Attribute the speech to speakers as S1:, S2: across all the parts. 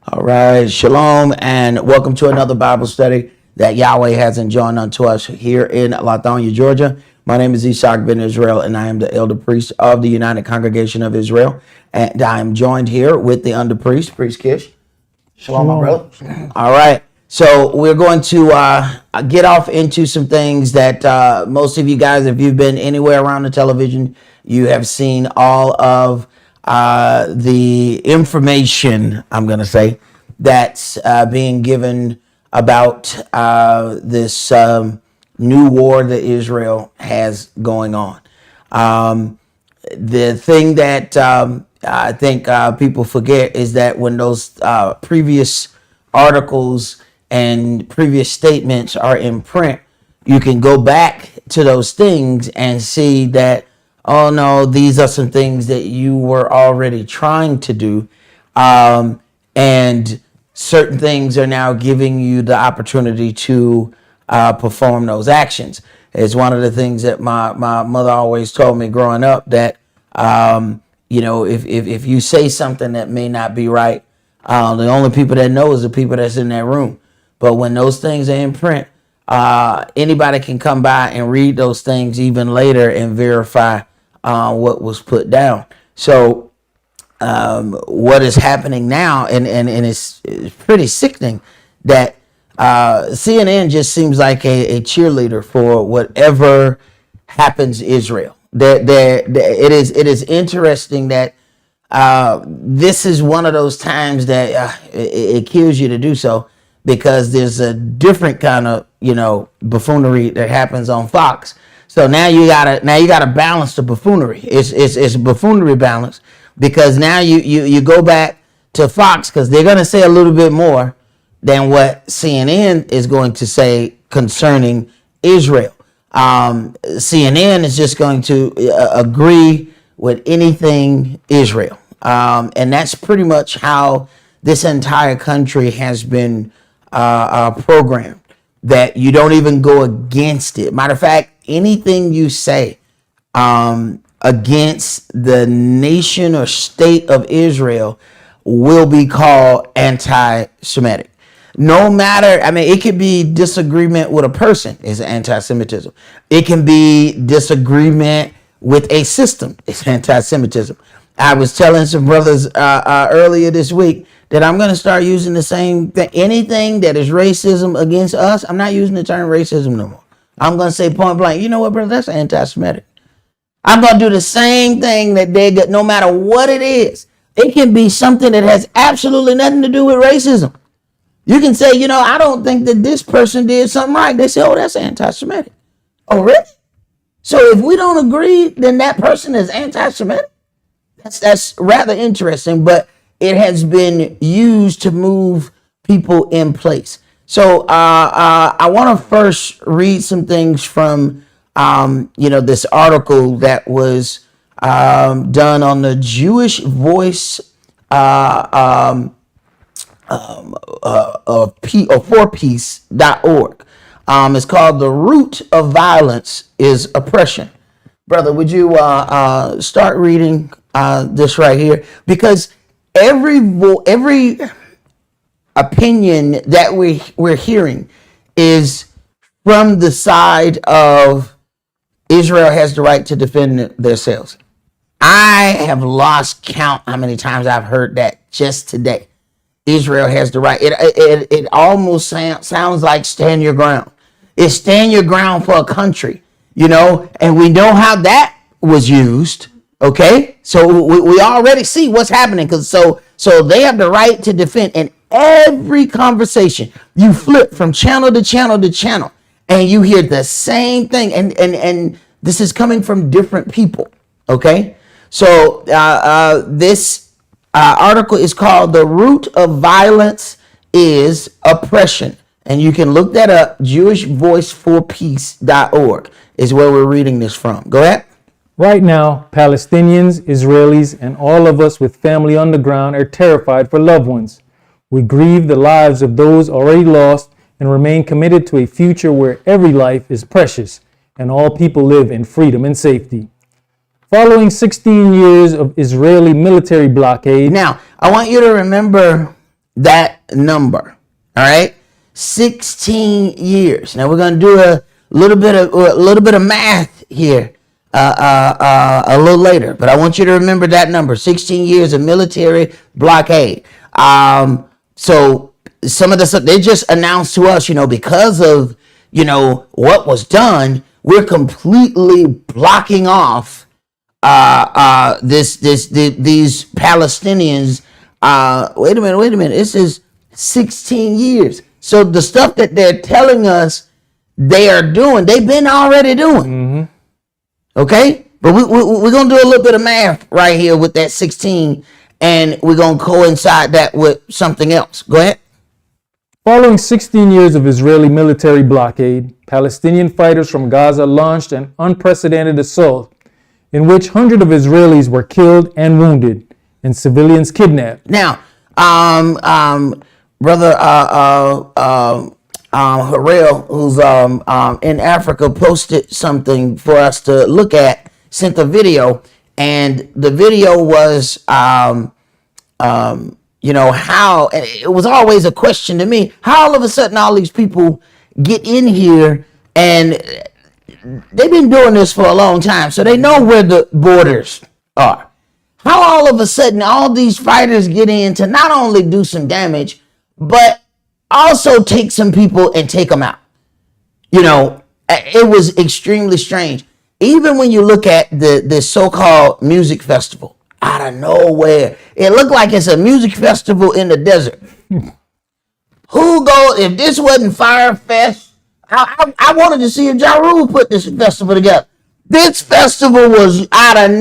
S1: All right, shalom, and welcome to another Bible study that Yahweh has enjoined unto us here in Lithonia, Georgia. My name is Esaac ben Israel, and I am the elder priest of the United Congregation of Israel. And I am joined here with the under priest, Priest Kish. Shalom, my brother. All right, so we're going to get off into some things that most of you guys, if you've been anywhere around the television, you have seen all of the information, I'm going to say, that's being given about this new war that Israel has going on. The thing that I think people forget is that when those previous articles and previous statements are in print, you can go back to those things and see that, oh no, these are some things that you were already trying to do. And certain things are now giving you the opportunity to perform those actions. It's one of the things that my mother always told me growing up, that, if you say something that may not be right, the only people that know is the people that's in that room. But when those things are in print, anybody can come by and read those things even later and verify what was put down. So what is happening now, and it's pretty sickening, that CNN just seems like a cheerleader for whatever happens to Israel. It is interesting that this is one of those times that it kills you to do so, because there's a different kind of buffoonery that happens on Fox. So now you gotta balance the buffoonery. It's buffoonery balance, because now you go back to Fox, because they're gonna say a little bit more than what CNN is going to say concerning Israel. CNN is just going to agree with anything Israel, and that's pretty much how this entire country has been programmed. That you don't even go against it. Matter of fact, anything you say against the nation or state of Israel will be called anti-Semitic. No matter, it could be disagreement with a person is anti-Semitism. It can be disagreement with a system. It's anti-Semitism. I was telling some brothers earlier this week that I'm going to start using the same thing. Anything that is racism against us, I'm not using the term racism no more. I'm going to say point blank, you know what, brother, that's anti-Semitic. I'm going to do the same thing that they get, no matter what it is. It can be something that has absolutely nothing to do with racism. You can say, I don't think that this person did something right. They say, oh, that's anti-Semitic. Oh, really? So if we don't agree, then that person is anti-Semitic? That's rather interesting, but it has been used to move people in place. So I want to first read some things from, this article that was done on the Jewish Voice forpeace.org. It's called "The Root of Violence is Oppression." Brother, would you start reading this right here? Because every opinion that we're hearing is from the side of Israel has the right to defend themselves. I have lost count how many times I've heard that just today. Israel has the right. It almost sounds like stand your ground. It's stand your ground for a country, and we know how that was used. Okay, so we already see what's happening, because so they have the right to defend. And every conversation, you flip from channel to channel to channel, and you hear the same thing, and this is coming from different people. Okay, so this article is called "The Root of Violence is Oppression," and you can look that up. JewishVoiceForPeace.org is where we're reading this from. Go ahead.
S2: Right now, Palestinians, Israelis, and all of us with family on the ground are terrified for loved ones. We grieve the lives of those already lost and remain committed to a future where every life is precious and all people live in freedom and safety. Following 16 years of Israeli military blockade.
S1: Now, I want you to remember that number. All right, 16 years. Now we're gonna do a little bit of math here a little later, but I want you to remember that number: 16 years of military blockade. So some of the stuff they just announced to us, because of what was done, we're completely blocking off these Palestinians. Wait a minute. This is 16 years. So the stuff that they're telling us they are doing, they've been already doing.
S2: Mm-hmm.
S1: Okay? But we're going to do a little bit of math right here with that 16, and we're going to coincide that with something else. Go ahead.
S2: Following 16 years of Israeli military blockade, Palestinian fighters from Gaza launched an unprecedented assault in which hundreds of Israelis were killed and wounded and civilians kidnapped.
S1: Now, Brother Harrell, who's in Africa, posted something for us to look at, sent a video, and the video was, how, and it was always a question to me, how all of a sudden all these people get in here, and they've been doing this for a long time, so they know where the borders are. How all of a sudden all these fighters get in to not only do some damage, but also take some people and take them out. It was extremely strange. Even when you look at the so-called music festival, out of nowhere, it looked like it's a music festival in the desert. If this wasn't Fire Fest, I wanted to see if Ja Rule put this festival together. This festival was out of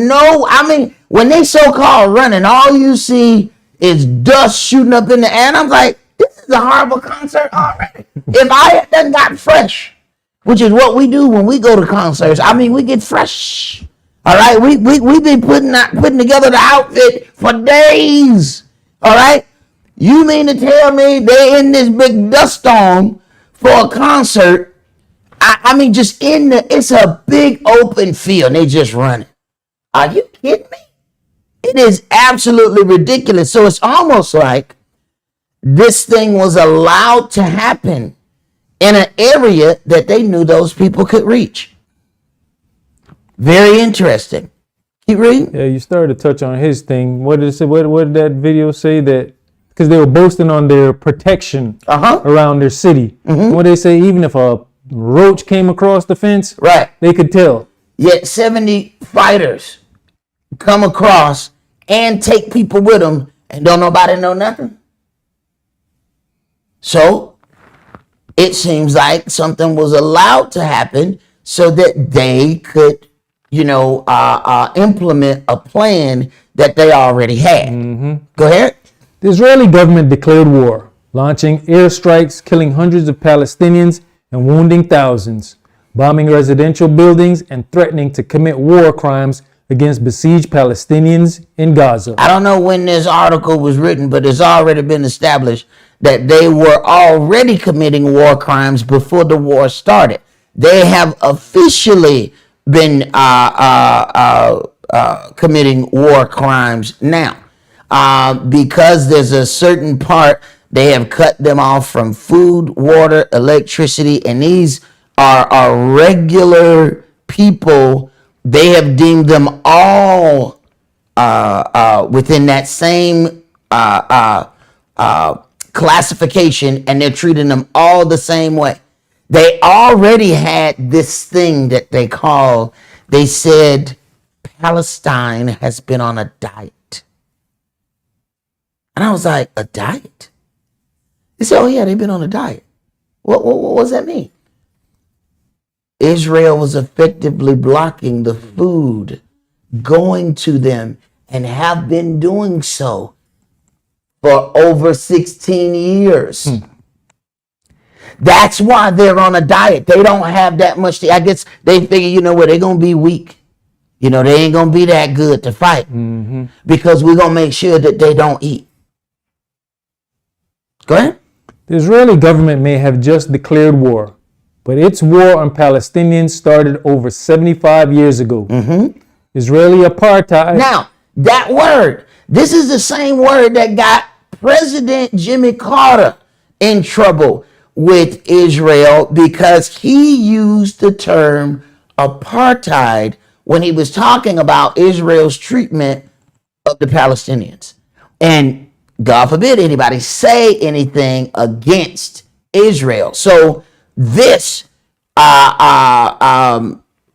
S1: when they so-called running, all you see is dust shooting up in the air. And I'm like, this is a horrible concert already. If I had done got fresh, which is what we do when we go to concerts. We get fresh. All right, we been putting together the outfit for days. All right, you mean to tell me they in this big dust storm for a concert? It's a big open field. And they just running. Are you kidding me? It is absolutely ridiculous. So it's almost like this thing was allowed to happen in an area that they knew those people could reach. Very interesting. Keep reading.
S2: Yeah, you started to touch on his thing. What did it say? What did that video say? That because they were boasting on their protection around their city. Mm-hmm. What they say, even if a roach came across the fence,
S1: right,
S2: they could tell.
S1: Yet 70 fighters come across and take people with them, and don't nobody know nothing. So it seems like something was allowed to happen so that they could, implement a plan that they already had. Mm-hmm. Go ahead.
S2: The Israeli government declared war, launching airstrikes, killing hundreds of Palestinians and wounding thousands, bombing residential buildings and threatening to commit war crimes against besieged Palestinians in Gaza.
S1: I don't know when this article was written, but it's already been established that they were already committing war crimes before the war started. They have officially been committing war crimes now because there's a certain part they have cut them off from food, water, electricity, and these are regular people. They have deemed them all within that same classification, and they're treating them all the same way. They already had this thing that they said Palestine has been on a diet. And I was like, a diet? They said, oh yeah, they've been on a diet. What does that mean? Israel was effectively blocking the food going to them and have been doing so for over 16 years. That's why they're on a diet. They don't have that much. I guess they figure, they're going to be weak. They ain't going to be that good to fight because we're going to make sure that they don't eat. Go ahead.
S2: The Israeli government may have just declared war, but its war on Palestinians started over 75 years ago. Mm-hmm. Israeli apartheid.
S1: Now, that word, this is the same word that got President Jimmy Carter in trouble with Israel because he used the term apartheid when he was talking about Israel's treatment of the Palestinians. And God forbid anybody say anything against Israel. So this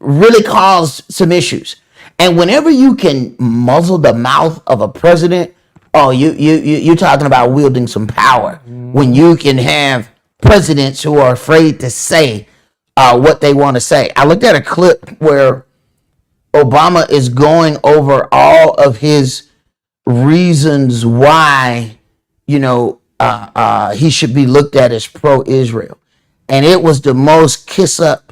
S1: really caused some issues. And whenever you can muzzle the mouth of a president, oh, you're talking about wielding some power. When you can have presidents who are afraid to say what they want to say. I looked at a clip where Obama is going over all of his reasons why, he should be looked at as pro-Israel. And it was the most kiss-up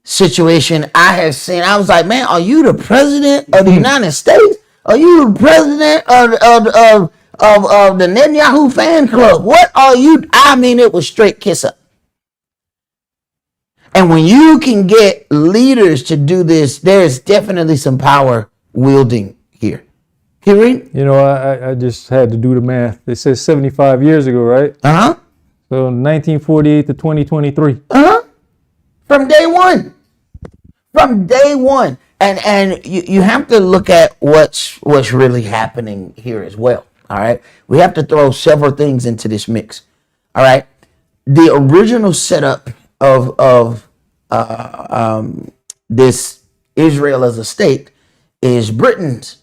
S1: situation I have seen. I was like, man, are you the president of the United States? Are you the president of the Netanyahu fan club? What are you? I mean, it was straight kiss-up. And when you can get leaders to do this, there's definitely some power wielding here. Can you read?
S2: I just had to do the math. It says 75 years ago, right?
S1: Uh-huh.
S2: So 1948 to 2023.
S1: Uh-huh. From day one. From day one. And you have to look at what's really happening here as well. All right. We have to throw several things into this mix. All right. The original setup of this Israel as a state is Britain's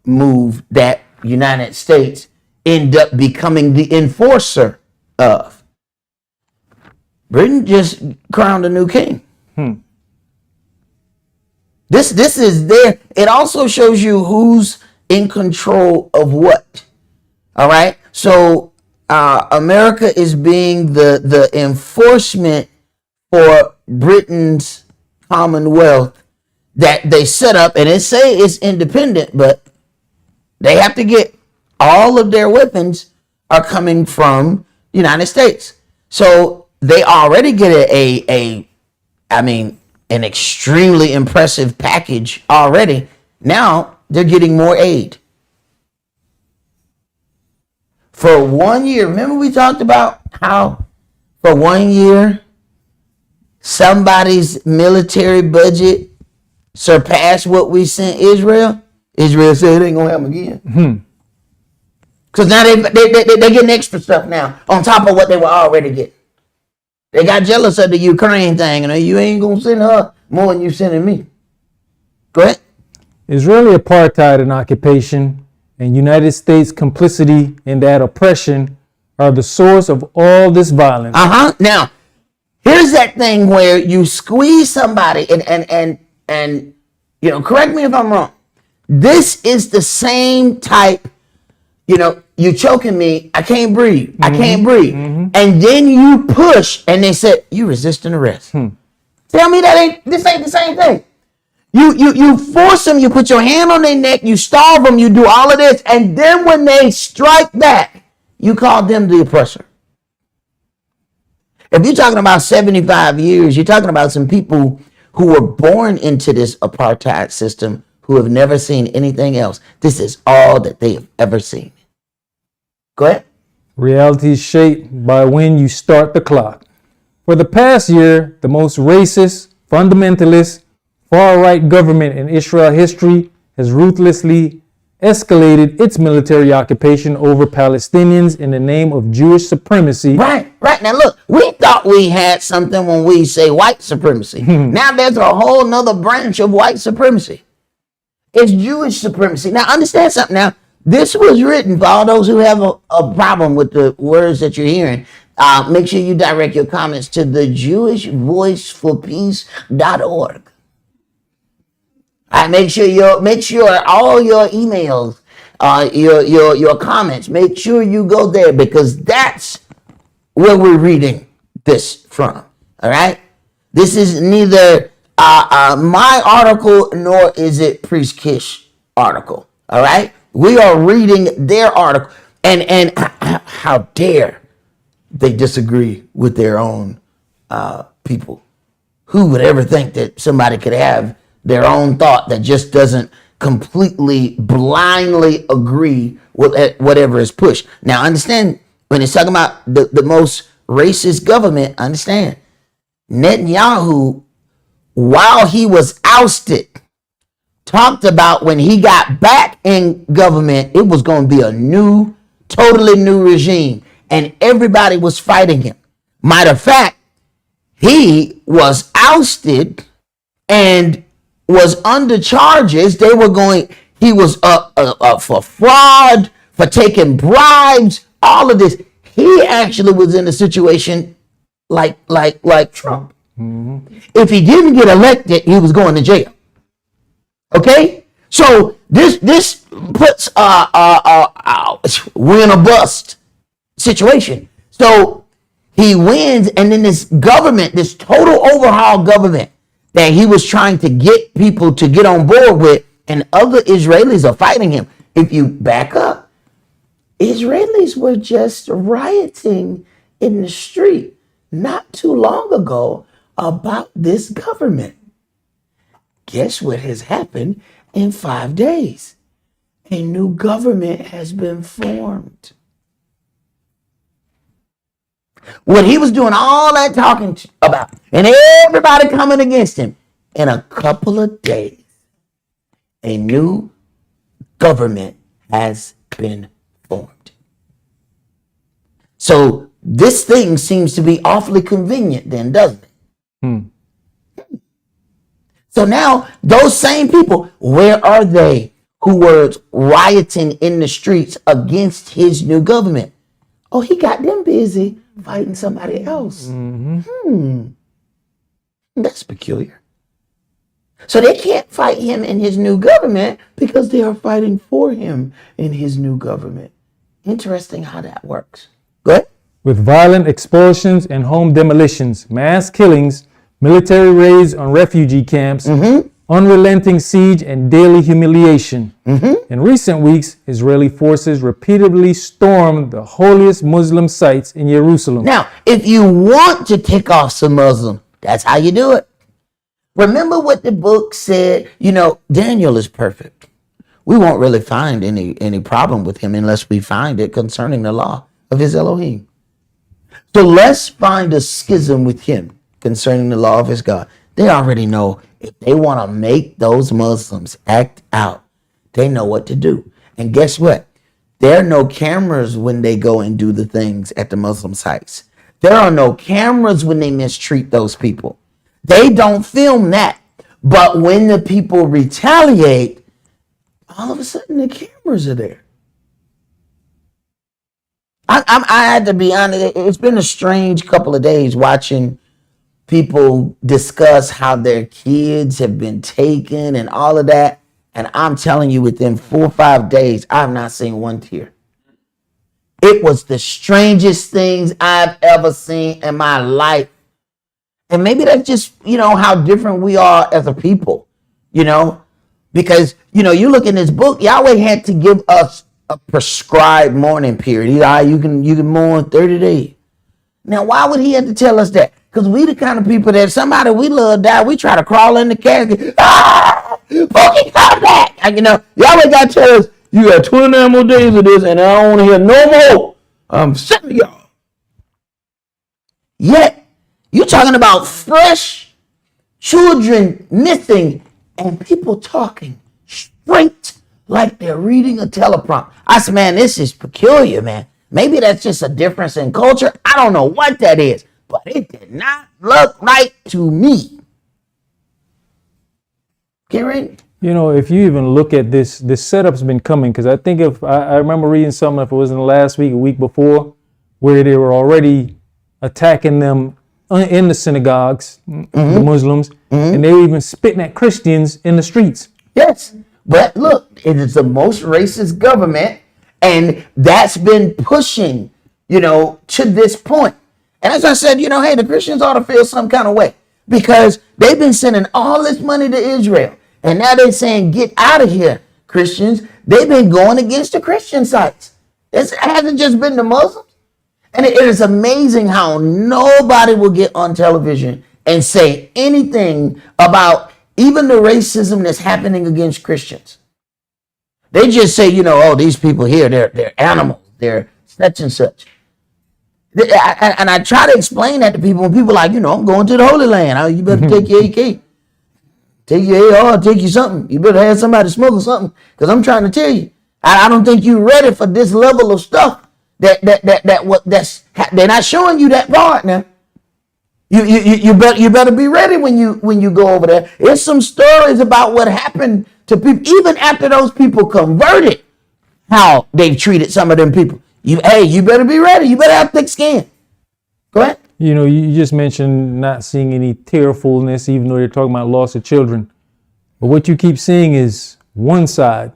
S1: move that United States end up becoming the enforcer of. Britain just crowned a new king. This is there. It also shows you who's in control of what. All right. So America is being the enforcement for Britain's Commonwealth that they set up, and it say it's independent, but they have to get all of their weapons are coming from the United States. So they already get an extremely impressive package already. Now they're getting more aid. For 1 year, remember we talked about how for 1 year, somebody's military budget surpassed what we sent Israel? Israel said it ain't gonna happen again. Because now they're getting extra stuff now on top of what they were already getting. They got jealous of the Ukraine thing, and you ain't gonna send her more than you sending me. Go ahead.
S2: Israeli apartheid and occupation and United States complicity in that oppression are the source of all this violence.
S1: Now, here's that thing where you squeeze somebody and correct me if I'm wrong. This is the same type, you choking me, I can't breathe. I can't breathe. And then you push and they said, you resisting arrest. Tell me this ain't the same thing. You force them, you put your hand on their neck, you starve them, you do all of this, and then when they strike back, you call them the oppressor. If you're talking about 75 years, you're talking about some people who were born into this apartheid system who have never seen anything else. This is all that they have ever seen. Go ahead.
S2: Reality is shaped by when you start the clock. For the past year, the most racist, fundamentalist, far-right government in Israel history has ruthlessly escalated its military occupation over Palestinians in the name of Jewish supremacy.
S1: Right. Now look, we thought we had something when we say white supremacy. Now there's a whole nother branch of white supremacy. It's Jewish supremacy. Now understand something now. This was written for all those who have a problem with the words that you're hearing. Make sure you direct your comments to the jewishvoiceforpeace.org. Make sure all your emails, your comments, make sure you go there because that's where we're reading this from. All right. This is neither my article nor is it Priest Kish article. All right. We are reading their article, and how dare they disagree with their own people? Who would ever think that somebody could have their own thought that just doesn't completely blindly agree with whatever is pushed. Now, understand when it's talking about the most racist government, understand Netanyahu, while he was ousted, talked about when he got back in government, it was going to be a new, totally new regime, and everybody was fighting him. Matter of fact, he was ousted and was under charges. He was for fraud, for taking bribes, all of this. He actually was in a situation like Trump. If he didn't get elected, he was going to jail. Okay, so this puts win or bust situation. So he wins, and then this government, this total overhaul government that he was trying to get people to get on board with, and other Israelis are fighting him. If you back up, Israelis were just rioting in the street not too long ago about this government. Guess what has happened in 5 days? A new government has been formed. What he was doing all that talking about, and everybody coming against him, in a couple of days, a new government has been formed. So this thing seems to be awfully convenient then, doesn't it? So now those same people, where are they who were rioting in the streets against his new government? Oh, he got them busy fighting somebody else. That's peculiar. So they can't fight him in his new government because they are fighting for him in his new government. Interesting how that works. Go ahead.
S2: With violent expulsions and home demolitions, mass killings, military raids on refugee camps, unrelenting siege, and daily humiliation. In recent weeks, Israeli forces repeatedly stormed the holiest Muslim sites in Jerusalem.
S1: Now, if you want to take off some Muslim, that's how you do it. Remember what the book said? You know, Daniel is perfect. We won't really find any problem with him unless we find it concerning the law of his Elohim. So let's find a schism with him concerning the law of his God. They already know if they want to make those Muslims act out, they know what to do. And guess what? There are no cameras when they go and do the things at the Muslim sites. There are no cameras when they mistreat those people. They don't film that. But when the people retaliate, all of a sudden the cameras are there. I had to be honest. It's been a strange couple of days watching people discuss how their kids have been taken and all of that. And I'm telling you, within 4 or 5 days, I've not seen one tear. It was the strangest things I've ever seen in my life. And maybe that's just, how different we are as a people, because, you look in this book, Yahweh had to give us a prescribed mourning period. You can mourn 30 days. Now, why would he have to tell us that? Because we the kind of people that somebody we love die, we try to crawl in the casket. Pokey, come back. Yahweh got to tell us, you got 29 more days of this, and I don't want to hear no more. I'm sick of y'all. Yet, you're talking about fresh children missing and people talking straight like they're reading a teleprompter. I said, man, this is peculiar, man. Maybe that's just a difference in culture. I don't know what that is, but it did not look right to me. Get ready.
S2: If you even look at this setup's been coming, because I think if I remember reading something, if it was in the last week, a week before, where they were already attacking them in the synagogues, the Muslims, and they were even spitting at Christians in the streets.
S1: Yes, but look, it is the most racist government, and that's been pushing, to this point. And as I said, hey, the Christians ought to feel some kind of way because they've been sending all this money to Israel. And now they're saying, get out of here, Christians. They've been going against the Christian sites. It hasn't just been the Muslims. And it is amazing how nobody will get on television and say anything about even the racism that's happening against Christians. They just say, oh, these people here, they're animals, they're such and such. And I try to explain that to people, and people are like, I'm going to the Holy Land. You better take your AK, take your AR, take you something. You better have somebody smoking something, because I'm trying to tell you, I don't think you're ready for this level of stuff. They're not showing you that part now. You better be ready when you go over there. There's some stories about what happened to people, even after those people converted, how they've treated some of them people. You better be ready. You better have thick skin. Go ahead.
S2: You just mentioned not seeing any tearfulness, even though they're talking about loss of children. But what you keep seeing is one side.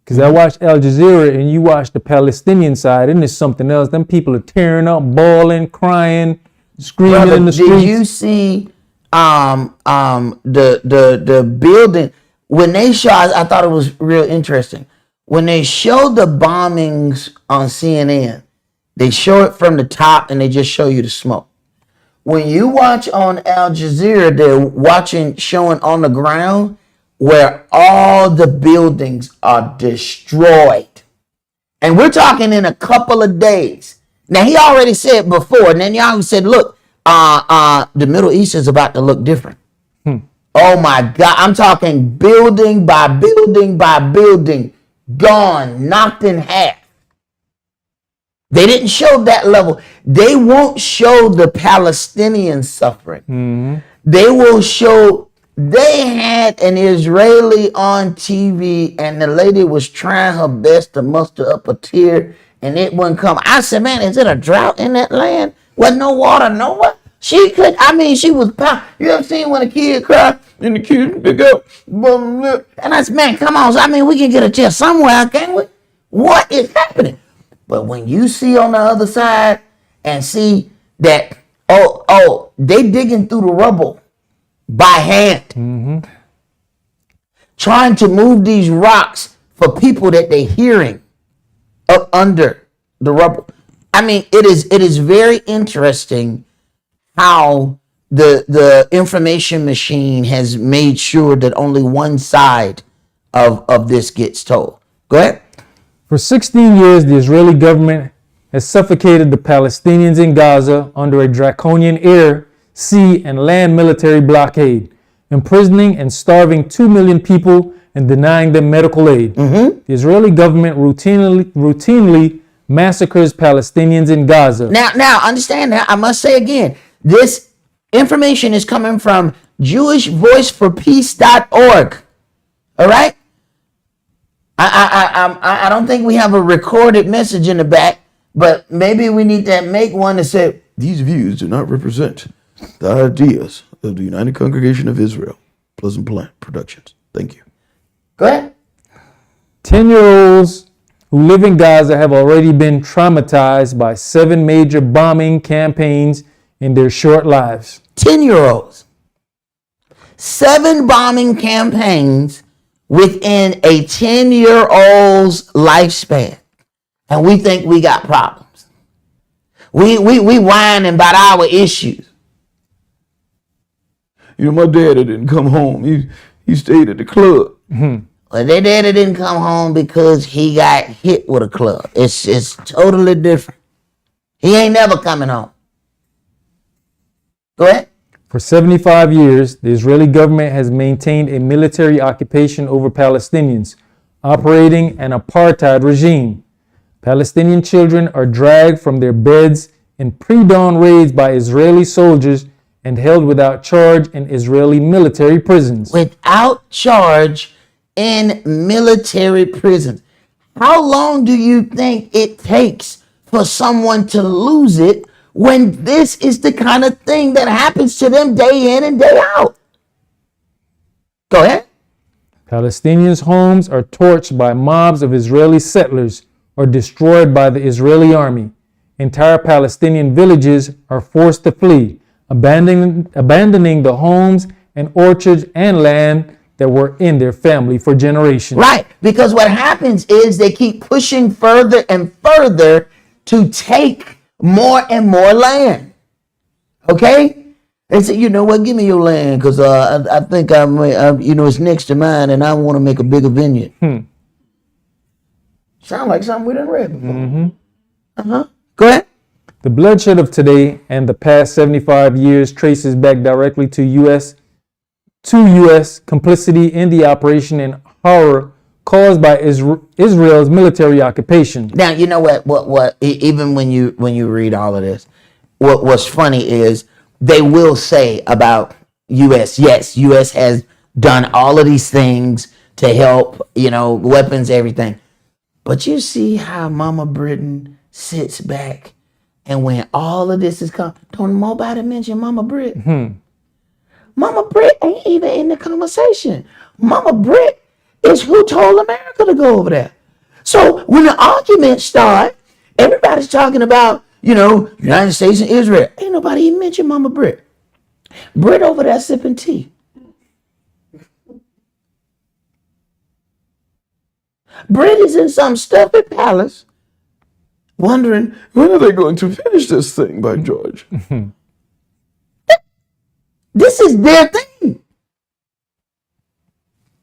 S2: Because I watched Al Jazeera and you watch the Palestinian side, and there's something else. Them people are tearing up, bawling, crying, screaming in the streets.
S1: Did you see the building? When they shot, I thought it was real interesting. When they showed the bombings on CNN, they show it from the top and they just show you the smoke. When you watch on Al Jazeera, they're showing on the ground where all the buildings are destroyed. And we're talking in a couple of days. Now, he already said before, and Netanyahu said, look, the Middle East is about to look different. Oh my God, I'm talking building by building by building. Gone, knocked in half. They didn't show that level. They won't show the Palestinian suffering. Mm-hmm. They will show, they had an Israeli on TV and the lady was trying her best to muster up a tear and it wouldn't come. I said, man, is it a drought in that land? Wasn't no water nowhere. She was, you ever seen when a kid cry and the kid pick up? And I said, man, come on. We can get a chair somewhere, can't we? What is happening? But when you see on the other side and see that, they digging through the rubble by hand, trying to move these rocks for people that they're hearing up under the rubble. It is very interesting how the information machine has made sure that only one side of this gets told. Go ahead.
S2: For 16 years, the Israeli government has suffocated the Palestinians in Gaza under a draconian air, sea, and land military blockade, imprisoning and starving 2 million people and denying them medical aid. The Israeli government routinely massacres Palestinians in Gaza.
S1: Now, understand that. I must say again, this information is coming from JewishVoiceForPeace.org. All right? I don't think we have a recorded message in the back, but maybe we need to make one that said, these views do not represent the ideas of the United Congregation of Israel. Pleasant Plant Productions. Thank you. Go ahead.
S2: 10-year-olds who live in Gaza have already been traumatized by 7 major bombing campaigns in their short lives.
S1: 10-year-olds. 7 bombing campaigns within a 10-year-old's lifespan. And we think we got problems. We whining about our issues. My daddy didn't come home. He stayed at the club. Well, their daddy didn't come home because he got hit with a club. It's totally different. He ain't never coming home. Go ahead.
S2: For 75 years, the Israeli government has maintained a military occupation over Palestinians, operating an apartheid regime. Palestinian children are dragged from their beds in pre-dawn raids by Israeli soldiers and held without charge in Israeli military prisons.
S1: Without charge in military prisons. How long do you think it takes for someone to lose it when this is the kind of thing that happens to them day in and day out? Go ahead.
S2: Palestinians' homes are torched by mobs of Israeli settlers or destroyed by the Israeli army. Entire Palestinian villages are forced to flee, abandoning the homes and orchards and land that were in their family for generations.
S1: Right, because what happens is they keep pushing further and further to take more and more land. Okay? They say, you know what, give me your land because I think it's next to mine and I want to make a bigger vineyard. Sound like something we done read before. Go ahead.
S2: The bloodshed of today and the past 75 years traces back directly to U.S. complicity in the operation and horror caused by Israel's military occupation.
S1: Now, you know what even when you read all of this, what's funny is they will say about U.S., yes, U.S. has done all of these things to help, weapons, everything. But you see how Mama Britain sits back, and when all of this is come, don't nobody mention Mama Brit. Mama Brit ain't even in the conversation. Mama Brit is who told America to go over there. So when the arguments start, everybody's talking about, United States and Israel. Ain't nobody even mention Mama Brit. Brit over there sipping tea. Brit is in some stuffy palace wondering, when are they going to finish this thing, by George? This is their thing.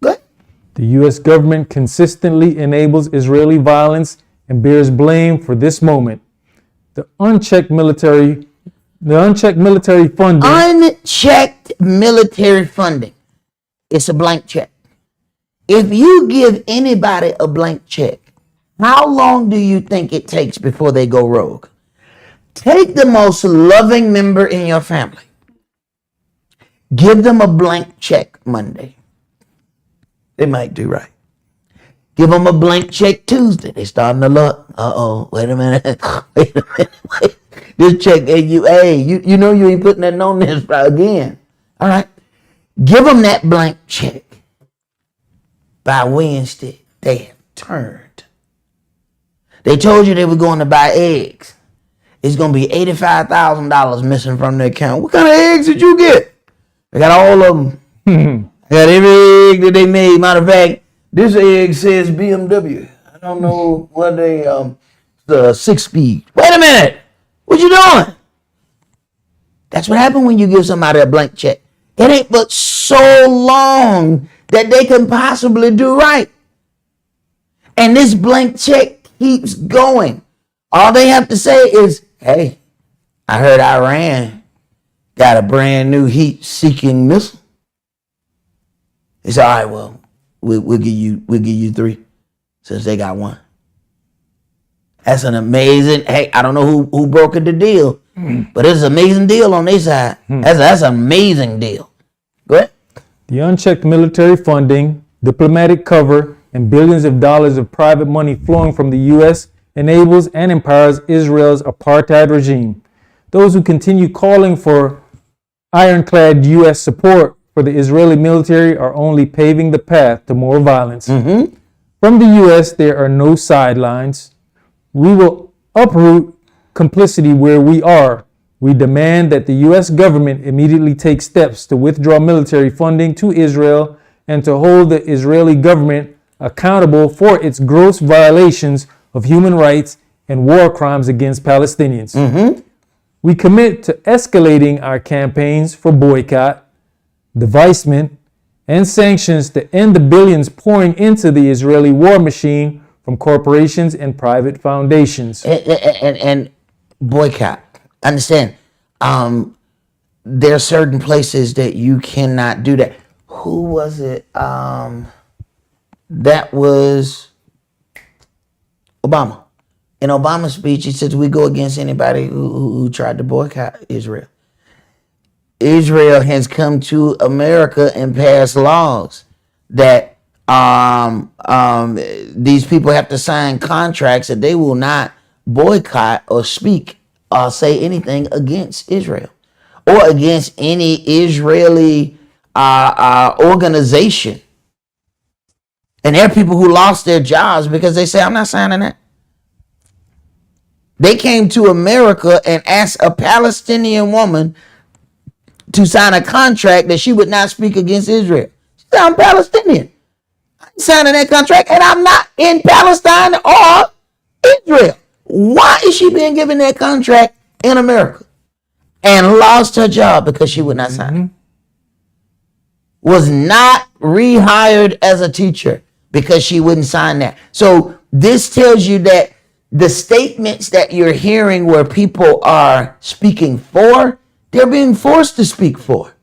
S1: Go ahead.
S2: The U.S. government consistently enables Israeli violence and bears blame for this moment. The unchecked military funding.
S1: Unchecked military funding. It's a blank check. If you give anybody a blank check, how long do you think it takes before they go rogue? Take the most loving member in your family. Give them a blank check Monday. They might do right. Give them a blank check Tuesday. They starting to look. Wait a minute. This check, you ain't putting that on this again. All right. Give them that blank check. By Wednesday, they have turned. They told you they were going to buy eggs. It's going to be $85,000 missing from their account. What kind of eggs did you get? I got all of them. I got every egg that they made. Matter of fact, this egg says BMW. I don't know what the 6-speed. Wait a minute. What you doing? That's what happened when you give somebody a blank check. It ain't but so long that they can possibly do right. And this blank check keeps going. All they have to say is, hey, I heard Iran got a brand new heat-seeking missile. It's all right, well, we'll give you 3 since they got 1. That's an amazing, hey, I don't know who brokered the deal, but it's an amazing deal on their side. That's an amazing deal. Go ahead.
S2: The unchecked military funding, diplomatic cover, and billions of dollars of private money flowing from the U.S. enables and empowers Israel's apartheid regime. Those who continue calling for ironclad U.S. support for the Israeli military are only paving the path to more violence. From the U.S., there are no sidelines. We will uproot complicity where we are. We demand that the U.S. government immediately take steps to withdraw military funding to Israel and to hold the Israeli government accountable for its gross violations of human rights and war crimes against Palestinians. We commit to escalating our campaigns for boycott, divestment, and sanctions to end the billions pouring into the Israeli war machine from corporations and private foundations.
S1: And boycott. Understand, there are certain places that you cannot do that. Who was it? That was Obama. In Obama's speech, he says we go against anybody who tried to boycott Israel. Israel has come to America and passed laws that these people have to sign contracts that they will not boycott or speak or say anything against Israel or against any Israeli organization. And there are people who lost their jobs because they say, I'm not signing that. They came to America and asked a Palestinian woman to sign a contract that she would not speak against Israel. She said, I'm Palestinian. I'm signing that contract and I'm not in Palestine or Israel. Why is she being given that contract in America? And lost her job because she would not sign it. Was not rehired as a teacher because she wouldn't sign that. So this tells you that the statements that you're hearing where people are speaking for, they're being forced to speak for.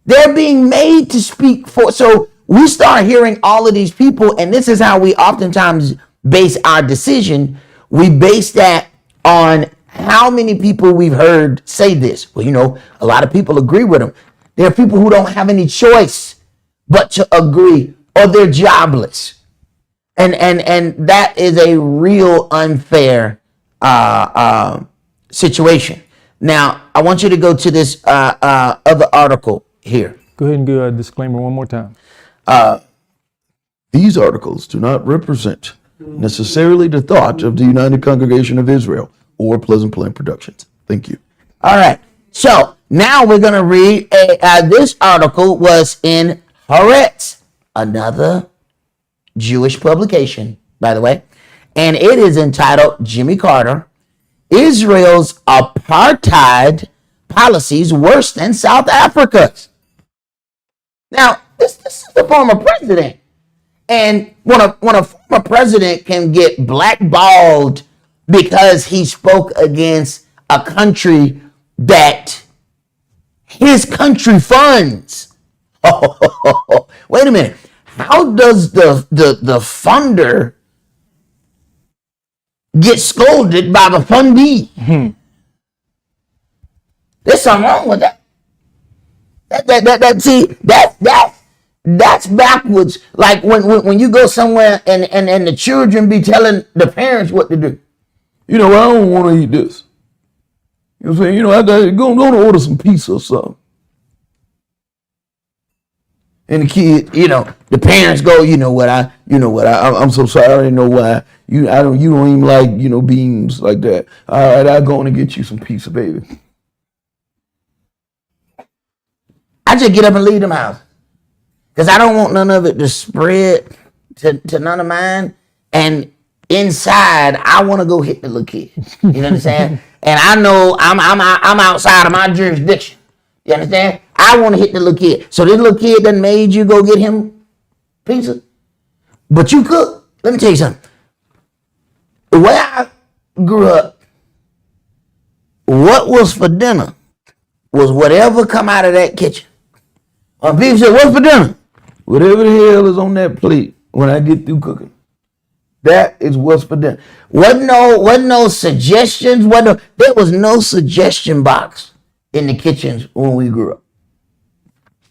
S1: They're being made to speak for. So we start hearing all of these people, and this is how we oftentimes base our decision. We base that on how many people we've heard say this. Well, you know, a lot of people agree with them. There are people who don't have any choice but to agree, or they're jobless. And that is a real unfair situation. Now, I want you to go to this other article here.
S2: Go ahead and give a disclaimer one more time.
S3: These articles do not represent necessarily the thought of the United Congregation of Israel or Pleasant Plain Productions. Thank you.
S1: All right. So now we're going to read this article was in Haaretz, another Jewish publication, by the way. And it is entitled Jimmy Carter, Israel's apartheid policies worse than South Africa's. Now, this is the former president. And when a former president can get blackballed because he spoke against a country that his country funds. Oh, wait a minute. How does the funder get scolded by the fundee? There's something wrong with that. That's backwards. Like when you go somewhere and the children be telling the parents what to do.
S3: You know, I don't want to eat this. You know what I'm saying? You know, I got to go to order some pizza or something.
S1: And the kid, you know, the parents go, I'm so sorry, I didn't know why. You don't even like, beans like that. All right, I'll go on and get you some pizza, baby. I just get up and leave them house. Because I don't want none of it to spread to none of mine. And inside, I want to go hit the little kid. You understand? And I know I'm outside of my jurisdiction. You understand? I want to hit the little kid. So this little kid done made you go get him pizza. But you cook. Let me tell you something. The way I grew up, what was for dinner was whatever come out of that kitchen. When people say, what's for dinner?
S3: Whatever the hell is on that plate when I get through cooking. That is what's for dinner.
S1: Wasn't no suggestions. There was no suggestion box in the kitchens when we grew up.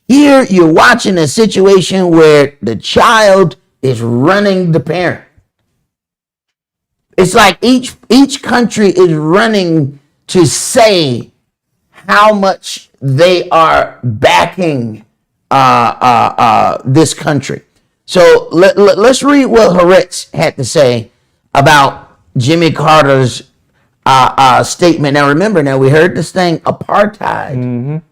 S1: Here you're watching a situation where the child is running the parent. It's like each country is running to say how much they are backing this country. So let's read what Haaretz had to say about Jimmy Carter's statement. Now remember, we heard this thing apartheid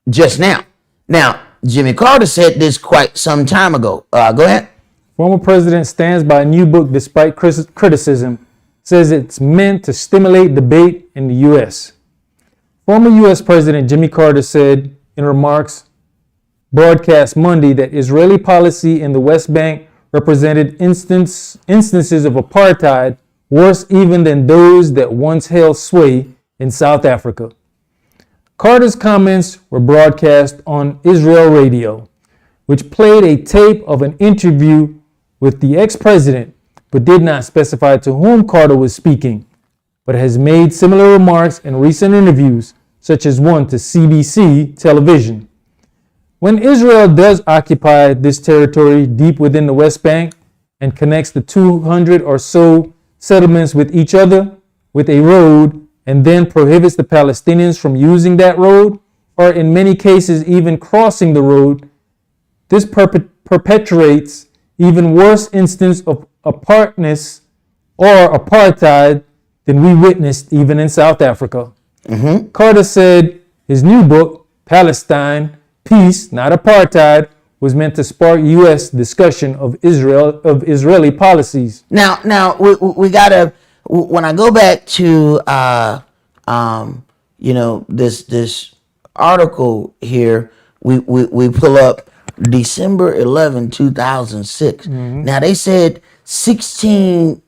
S1: just now. Now, Jimmy Carter said this quite some time ago. Go ahead.
S2: Former president stands by a new book despite criticism, says it's meant to stimulate debate in the U.S. Former U.S. President Jimmy Carter said in remarks broadcast Monday that Israeli policy in the West Bank represented instances of apartheid worse even than those that once held sway in South Africa. Carter's comments were broadcast on Israel Radio, which played a tape of an interview with the ex-president, but did not specify to whom Carter was speaking, but has made similar remarks in recent interviews, such as one to CBC television. When Israel does occupy this territory deep within the West Bank and connects the 200 or so settlements with each other with a road and then prohibits the Palestinians from using that road, or in many cases even crossing the road, this perpetuates even worse instance of apartness or apartheid than we witnessed even in South Africa. Carter said his new book, Palestine, Peace, Not Apartheid, was meant to spark U.S. discussion of Israeli policies.
S1: Now we gotta. When I go back to this article here, we pull up December 11, 2006. Now they said 16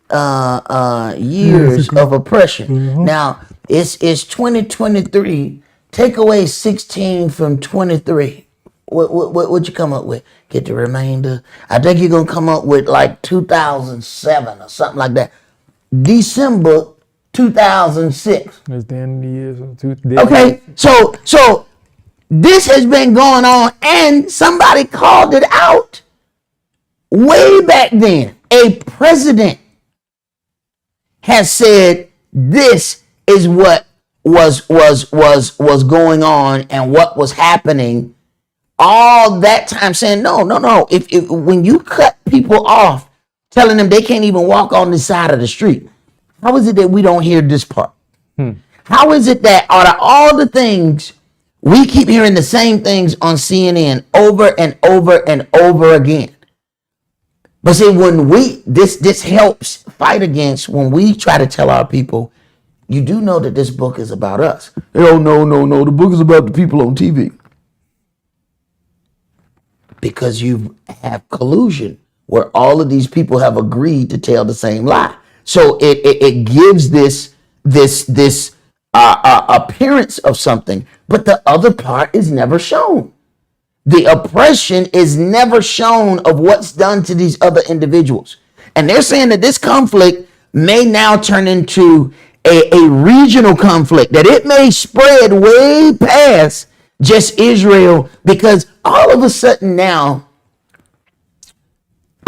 S1: years of oppression. Now it's 2023. Take away 16 from 23. What you come up with? Get the remainder. I think you're gonna come up with like 2007 or something like that. December 2006.
S2: That's the end of the year.
S1: Okay, so this has been going on, and somebody called it out way back then. A president has said this is what was going on and what was happening all that time, saying no. If when you cut people off, telling them they can't even walk on the side of the street, how is it that we don't hear this part? How is it that out of all the things we keep hearing the same things on CNN over and over and over again? But see, when this helps fight against when we try to tell our people, you do know that this book is about us.
S3: Oh, no. The book is about the people on TV.
S1: Because you have collusion where all of these people have agreed to tell the same lie. So it gives this appearance of something, but the other part is never shown. The oppression is never shown of what's done to these other individuals. And they're saying that this conflict may now turn into a regional conflict, that it may spread way past just Israel, because all of a sudden now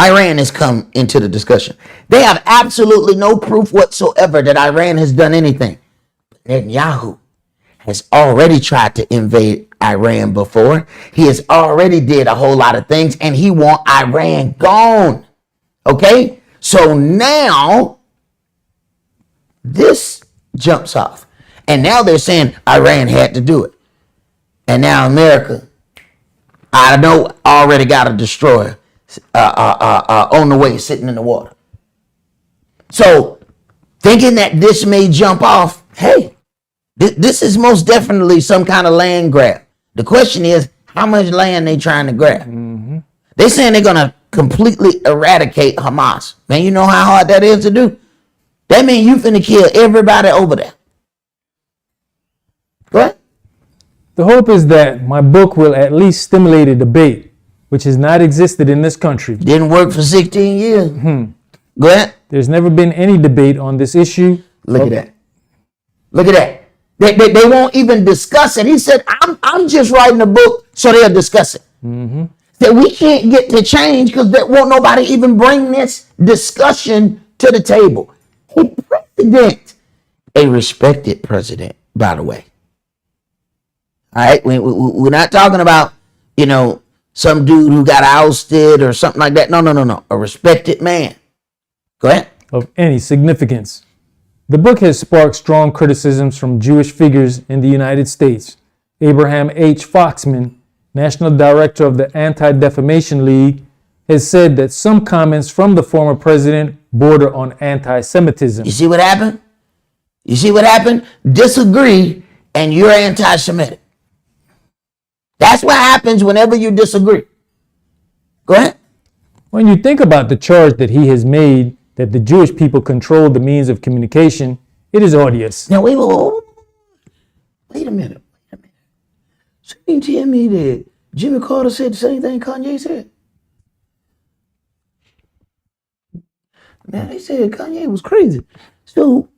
S1: Iran has come into the discussion. They have absolutely no proof whatsoever that Iran has done anything. But Netanyahu has already tried to invade Iran before. He has already did a whole lot of things, and he want Iran gone. Okay? So now this jumps off. And now they're saying Iran had to do it. And now America, I know, already got a destroyer on the way, sitting in the water. So thinking that this may jump off, hey, this is most definitely some kind of land grab. The question is, how much land they trying to grab? They're saying they're going to completely eradicate Hamas. Man, you know how hard that is to do? That means you finna kill everybody over there. Go ahead.
S2: The hope is that my book will at least stimulate a debate, which has not existed in this country.
S1: Didn't work for 16 years. Go ahead.
S2: There's never been any debate on this issue.
S1: Look at that. Look at that. They won't even discuss it. He said, I'm just writing a book so they'll discuss it. That we can't get to change because there won't nobody even bring this discussion to the table. A president, a respected president, by the way. All right, we're not talking about, some dude who got ousted or something like that. No. A respected man. Go ahead.
S2: Of any significance. The book has sparked strong criticisms from Jewish figures in the United States. Abraham H. Foxman, National Director of the Anti-Defamation League, has said that some comments from the former president border on anti-Semitism.
S1: You see what happened? Disagree and you're anti-Semitic. That's what happens whenever you disagree. Go ahead.
S2: When you think about the charge that he has made that the Jewish people control the means of communication, it is odious.
S1: Now, wait a minute. So you tell me that Jimmy Carter said the same thing Kanye said? Man, they said Kanye was crazy. So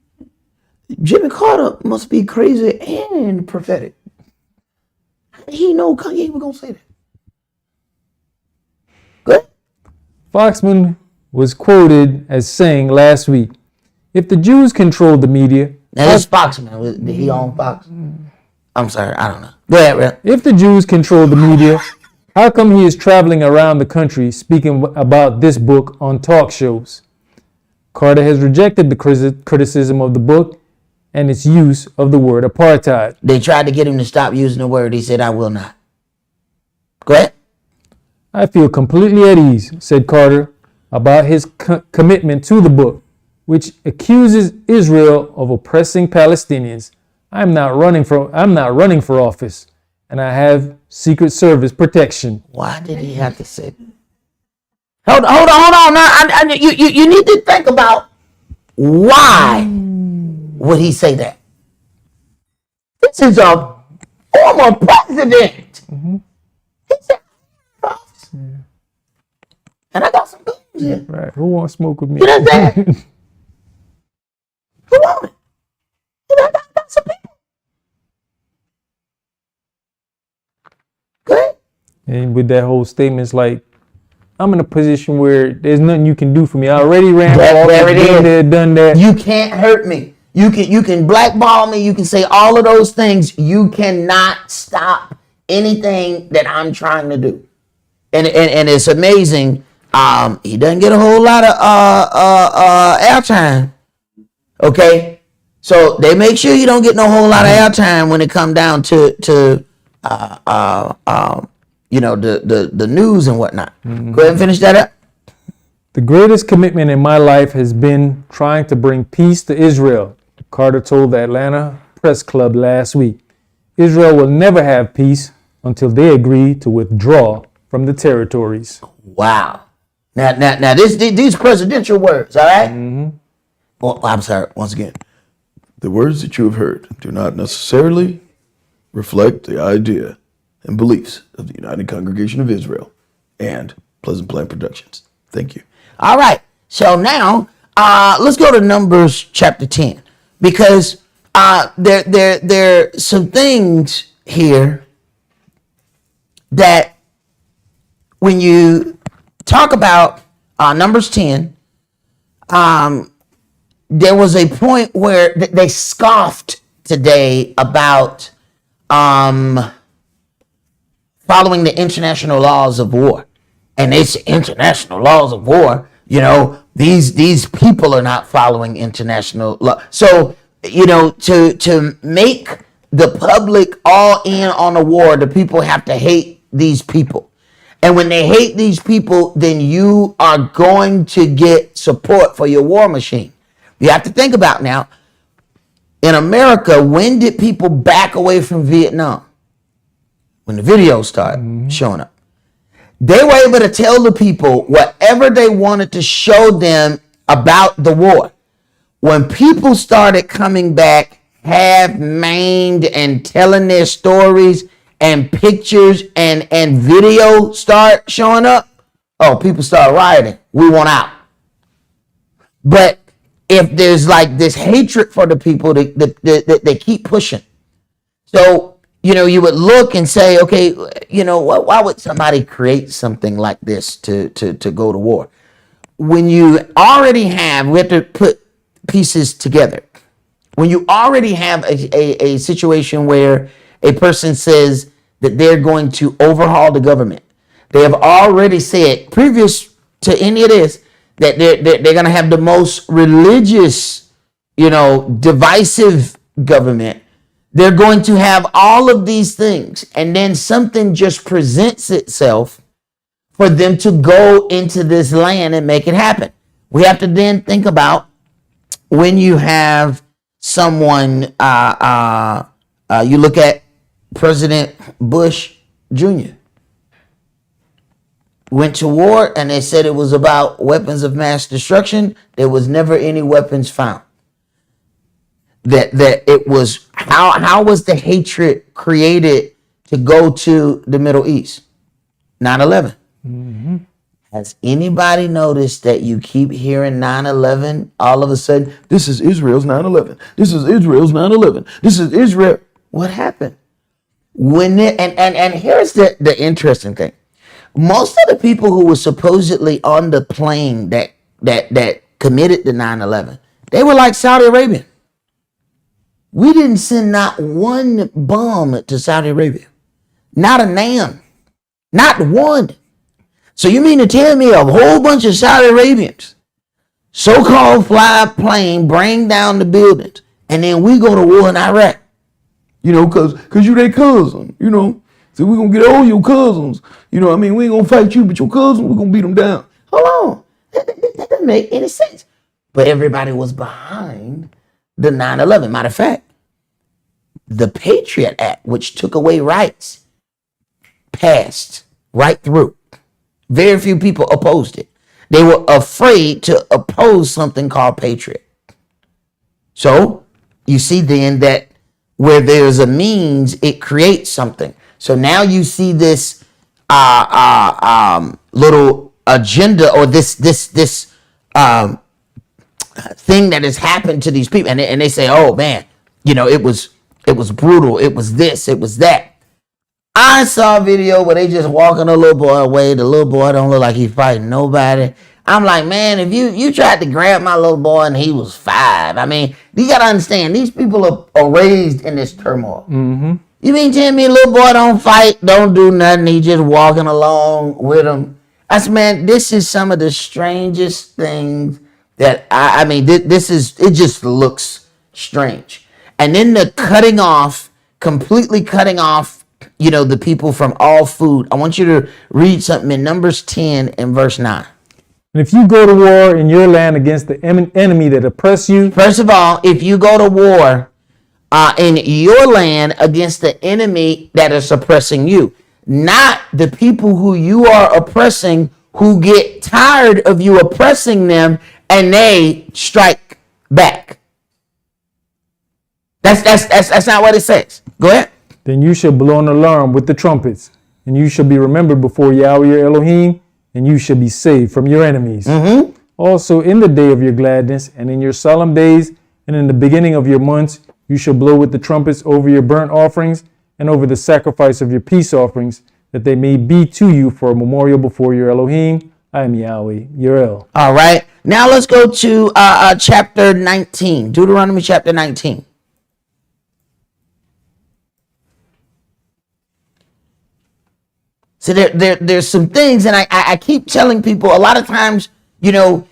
S1: Jimmy Carter must be crazy and prophetic. How did he know Kanye was going to say that? Good.
S2: Foxman was quoted as saying last week, if the Jews controlled the media...
S1: Now this Foxman, did he own Fox? I'm sorry, I don't know. Go ahead, Rep.
S2: If the Jews control the media, how come he is traveling around the country speaking about this book on talk shows? Carter has rejected the criticism of the book and its use of the word apartheid.
S1: They tried to get him to stop using the word. He said, I will not. Go ahead.
S2: I feel completely at ease, said Carter, about his commitment to the book, which accuses Israel of oppressing Palestinians. I'm not running for office, and I have Secret Service protection.
S1: Why did he have to say that? Hold on. Now, you need to think about why would he say that? This is a former president. He said, and I got some guns here.
S2: Right. Who wants to smoke with me?
S1: You know that? Who want it? I got some people. Good.
S2: And with that whole statement, it's like, I'm in a position where there's nothing you can do for me. I already ran off, done that.
S1: You can't hurt me. You can blackball me. You can say all of those things. You cannot stop anything that I'm trying to do. And it's amazing. He doesn't get a whole lot of airtime. Okay, so they make sure you don't get no whole lot of airtime when it come down to the news and whatnot. Go ahead and finish that up.
S2: The greatest commitment in my life has been trying to bring peace to Israel, Carter told the Atlanta Press Club last week. Israel will never have peace until they agree to withdraw from the territories.
S1: Wow. Now these presidential words, all right? Well, I'm sorry, once again.
S3: The words that you have heard do not necessarily reflect the idea and beliefs of the United Congregation of Israel and Pleasant Plain Productions. Thank you.
S1: All right. So now let's go to Numbers chapter 10, because there are some things here that when you talk about Numbers 10, there was a point where they scoffed today about following the international laws of war. And they say international laws of war, these people are not following international law. So, to make the public all in on a war, the people have to hate these people. And when they hate these people, then you are going to get support for your war machine. You have to think about now, in America, when did people back away from Vietnam? When the videos started showing up. They were able to tell the people whatever they wanted to show them about the war. When people started coming back half maimed and telling their stories, and pictures and video start showing up, people start rioting. We want out. But if there's like this hatred for the people, they keep pushing. So, you would look and say, okay, why would somebody create something like this to go to war? When you already have, we have to put pieces together. When you already have a situation where a person says that they're going to overhaul the government, they have already said, previous to any of this, that they're going to have the most religious, divisive government. They're going to have all of these things, and then something just presents itself for them to go into this land and make it happen. We have to then think about when you have someone, you look at President Bush Jr. went to war, and they said it was about weapons of mass destruction. There was never any weapons found. That it was, how was the hatred created to go to the Middle East? 9/11. Has anybody noticed that you keep hearing 9/11 all of a sudden?
S3: This is Israel's 9/11. This is Israel's 9/11. This is Israel.
S1: What happened? And here's the interesting thing. Most of the people who were supposedly on the plane that committed the 9/11, they were like Saudi Arabia. We didn't send not one bomb to Saudi Arabia. Not a nam. Not one. So you mean to tell me a whole bunch of Saudi Arabians, so-called fly plane, bring down the buildings, and then we go to war in Iraq?
S3: Because you their cousin, So we're going to get all your cousins. We ain't going to fight you, but your cousin, we're going to beat them down.
S1: Hold on. That doesn't make any sense. But everybody was behind the 9/11. Matter of fact, the Patriot Act, which took away rights, passed right through. Very few people opposed it. They were afraid to oppose something called patriot. So you see then that where there's a means, it creates something. So now you see this little agenda, or this thing that has happened to these people, and they say, oh man, it was brutal, it was this, it was that. I saw a video where they just walking a little boy away. The little boy don't look like he's fighting nobody. I'm like, man, if you tried to grab my little boy and he was 5, I mean, you got to understand, these people are raised in this turmoil. Mm-hmm. You mean tell me a little boy don't fight, don't do nothing, he just walking along with them? I said, man, this is some of the strangest things that it just looks strange. And then the completely cutting off, the people from all food. I want you to read something in Numbers 10 and verse 9.
S2: And if you go to war in your land against the enemy that oppress you.
S1: First of all, if you go to war in your land against the enemy that is oppressing you, not the people who you are oppressing, who get tired of you oppressing them and they strike back. That's not what it says. Go ahead.
S2: Then you shall blow an alarm with the trumpets, and you shall be remembered before Yahweh your Elohim, and you shall be saved from your enemies. Mm-hmm. Also in the day of your gladness, and in your solemn days, and in the beginning of your months, you shall blow with the trumpets over your burnt offerings, and over the sacrifice of your peace offerings, that they may be to you for a memorial before your Elohim. I am Yahweh, your El.
S1: All right. Now let's go to chapter 19, Deuteronomy chapter 19. So there's some things, and I keep telling people a lot of times, people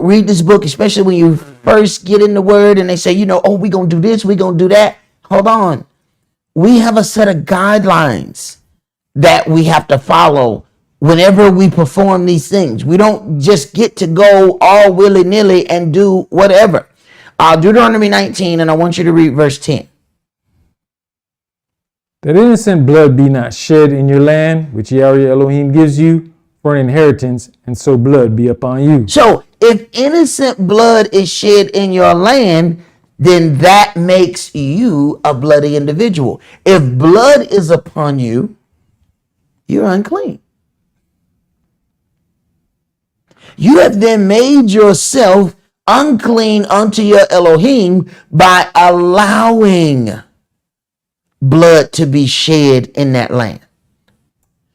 S1: read this book, especially when you first get in the word, and they say, oh, we're going to do this, we're going to do that. Hold on. We have a set of guidelines that we have to follow whenever we perform these things. We don't just get to go all willy-nilly and do whatever. Deuteronomy 19, and I want you to read verse 10.
S2: That innocent blood be not shed in your land, which Yahweh Elohim gives you for an inheritance, and so blood be upon you.
S1: So if innocent blood is shed in your land, then that makes you a bloody individual. If blood is upon you, you're unclean. You have then made yourself unclean unto your Elohim by allowing blood to be shed in that land.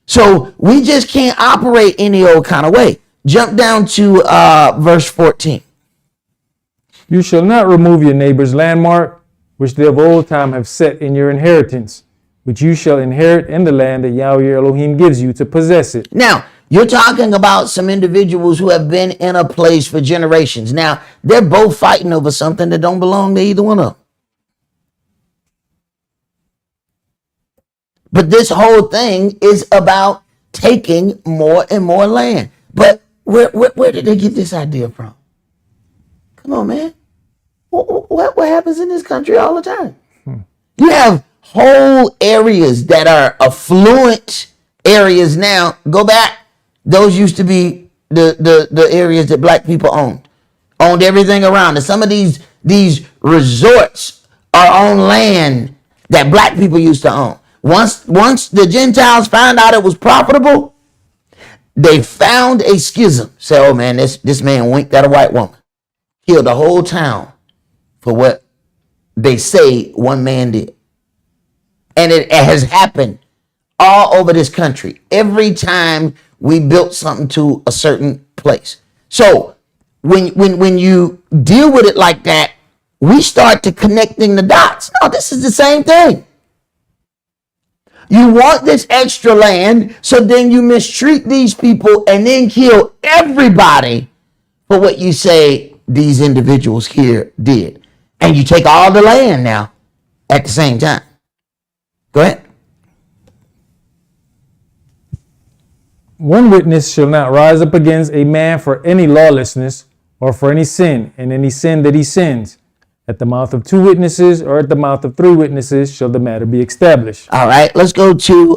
S1: So we just can't operate any old kind of way. Jump down to verse 14.
S2: You shall not remove your neighbor's landmark, which they of old time have set in your inheritance, which you shall inherit in the land that Yahweh your Elohim gives you to possess it.
S1: Now, you're talking about some individuals who have been in a place for generations. Now, they're both fighting over something that don't belong to either one of them. But this whole thing is about taking more and more land. But where did they get this idea from? Come on, man. What happens in this country all the time? You have whole areas that are affluent areas now. Go back. Those used to be the areas that black people owned everything around. And some of these resorts are on land that black people used to own. Once the Gentiles found out it was profitable, they found a schism. Say, oh man, this man winked at a white woman. Killed the whole town for what they say one man did. And it has happened all over this country. Every time we built something to a certain place. So when you deal with it like that, we start to connecting the dots. No, this is the same thing. You want this extra land, so then you mistreat these people and then kill everybody for what you say these individuals here did. And you take all the land now at the same time. Go ahead.
S2: One witness shall not rise up against a man for any lawlessness or for any sin, and any sin that he sins. At the mouth of 2 witnesses or at the mouth of 3 witnesses shall the matter be established.
S1: All right, let's go to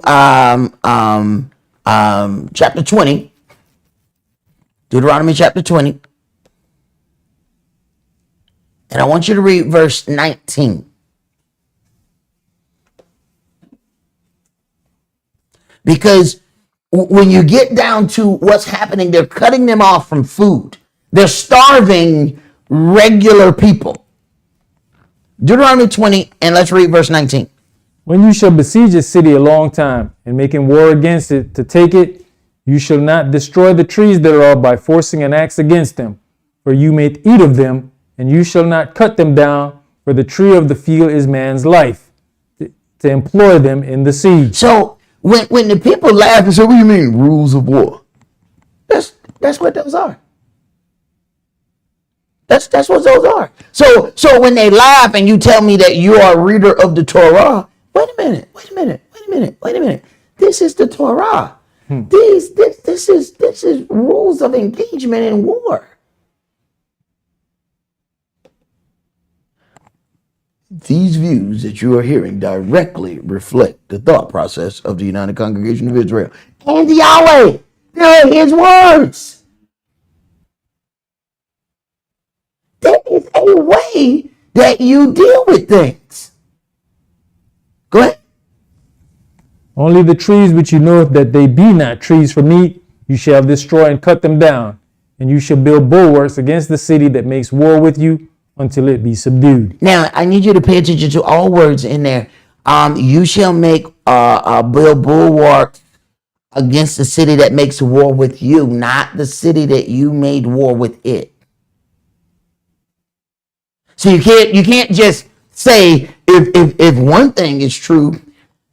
S1: chapter 20. Deuteronomy chapter 20. And I want you to read verse 19. Because when you get down to what's happening, they're cutting them off from food. They're starving regular people. Deuteronomy 20, and let's read verse 19.
S2: When you shall besiege a city a long time, and making war against it to take it, you shall not destroy the trees thereof by forcing an axe against them, for you may eat of them, and you shall not cut them down, for the tree of the field is man's life, to employ them in the siege.
S1: So when the people laugh and say,
S3: So what do you mean, rules of war?
S1: that's what those are. That's what those are. So when they laugh and you tell me that you are a reader of the Torah, wait a minute. This is the Torah. This is rules of engagement in war.
S3: These views that you are hearing directly reflect the thought process of the United Congregation of Israel.
S1: And Yahweh, they're his words. There is a way that you deal with things. Go ahead.
S2: Only the trees which you know that they be not trees for meat, you shall destroy and cut them down, and you shall build bulwarks against the city that makes war with you until it be subdued.
S1: Now, I need you to pay attention to all words in there. You shall make build bulwarks against the city that makes war with you, not the city that you made war with it. So you can't just say if one thing is true,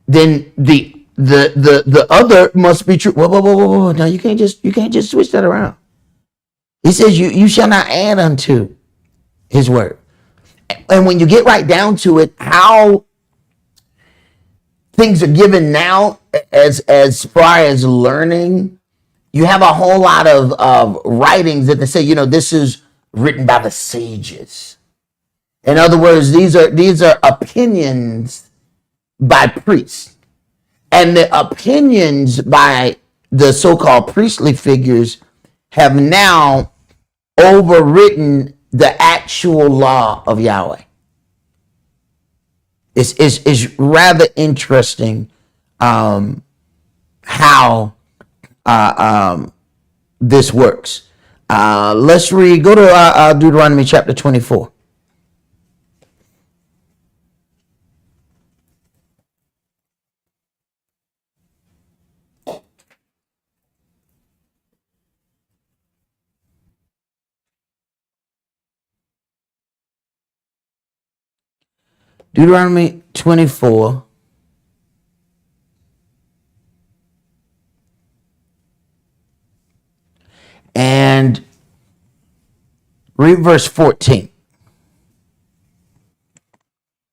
S1: then the other must be true. Whoa. No, you can't just switch that around. He says you shall not add unto his word. And when you get right down to it, how things are given now as far as learning, you have a whole lot of writings that they say, this is written by the sages. In other words, these are opinions by priests. And the opinions by the so-called priestly figures have now overwritten the actual law of Yahweh. It's rather interesting how this works. Let's read. Go to Deuteronomy chapter 24. Deuteronomy 24. And read verse 14.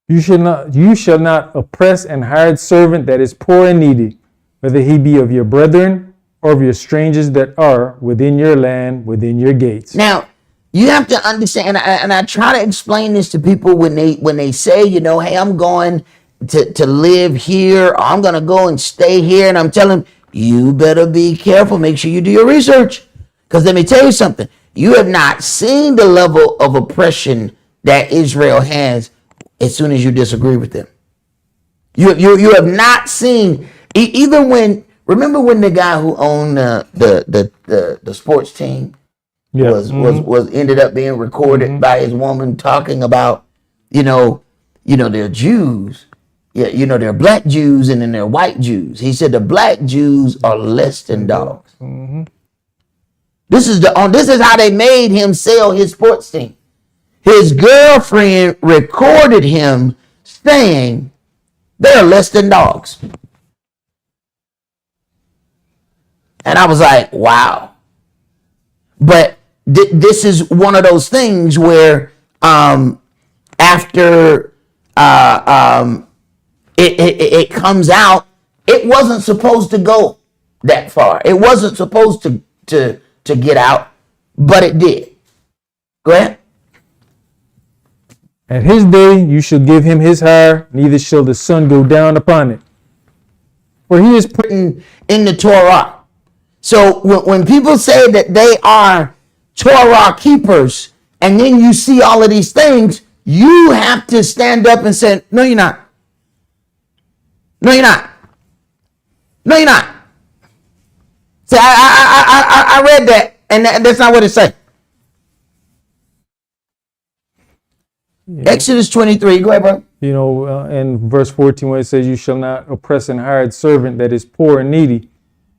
S2: You shall not oppress an hired servant that is poor and needy, whether he be of your brethren or of your strangers that are within your land, within your gates.
S1: Now, you have to understand, and I try to explain this to people when they say, hey, I'm going to live here, or I'm going to go and stay here, and I'm telling them, you better be careful, make sure you do your research. Because let me tell you something, you have not seen the level of oppression that Israel has as soon as you disagree with them. You have not seen, even when, remember when the guy who owned the sports team was ended up being recorded by his woman talking about, they're Jews. Yeah, they're black Jews and then they're white Jews. He said the black Jews are less than dogs.
S2: Mm-hmm.
S1: This is how they made him sell his sports team. His girlfriend recorded him saying they're less than dogs. And I was like, wow. But this is one of those things where after it comes out, it wasn't supposed to go that far. It wasn't supposed to get out, but it did. Go ahead.
S2: At his day you shall give him his hire, neither shall the sun go down upon it.
S1: For he is putting in the Torah So when people say that they are Torah keepers, and then you see all of these things, you have to stand up and say, no, you're not. No, you're not. No, you're not. See, I read that, and that's not what it says. Yeah. Exodus 23. Go ahead, bro.
S2: In verse 14, where it says, "You shall not oppress an hired servant that is poor and needy."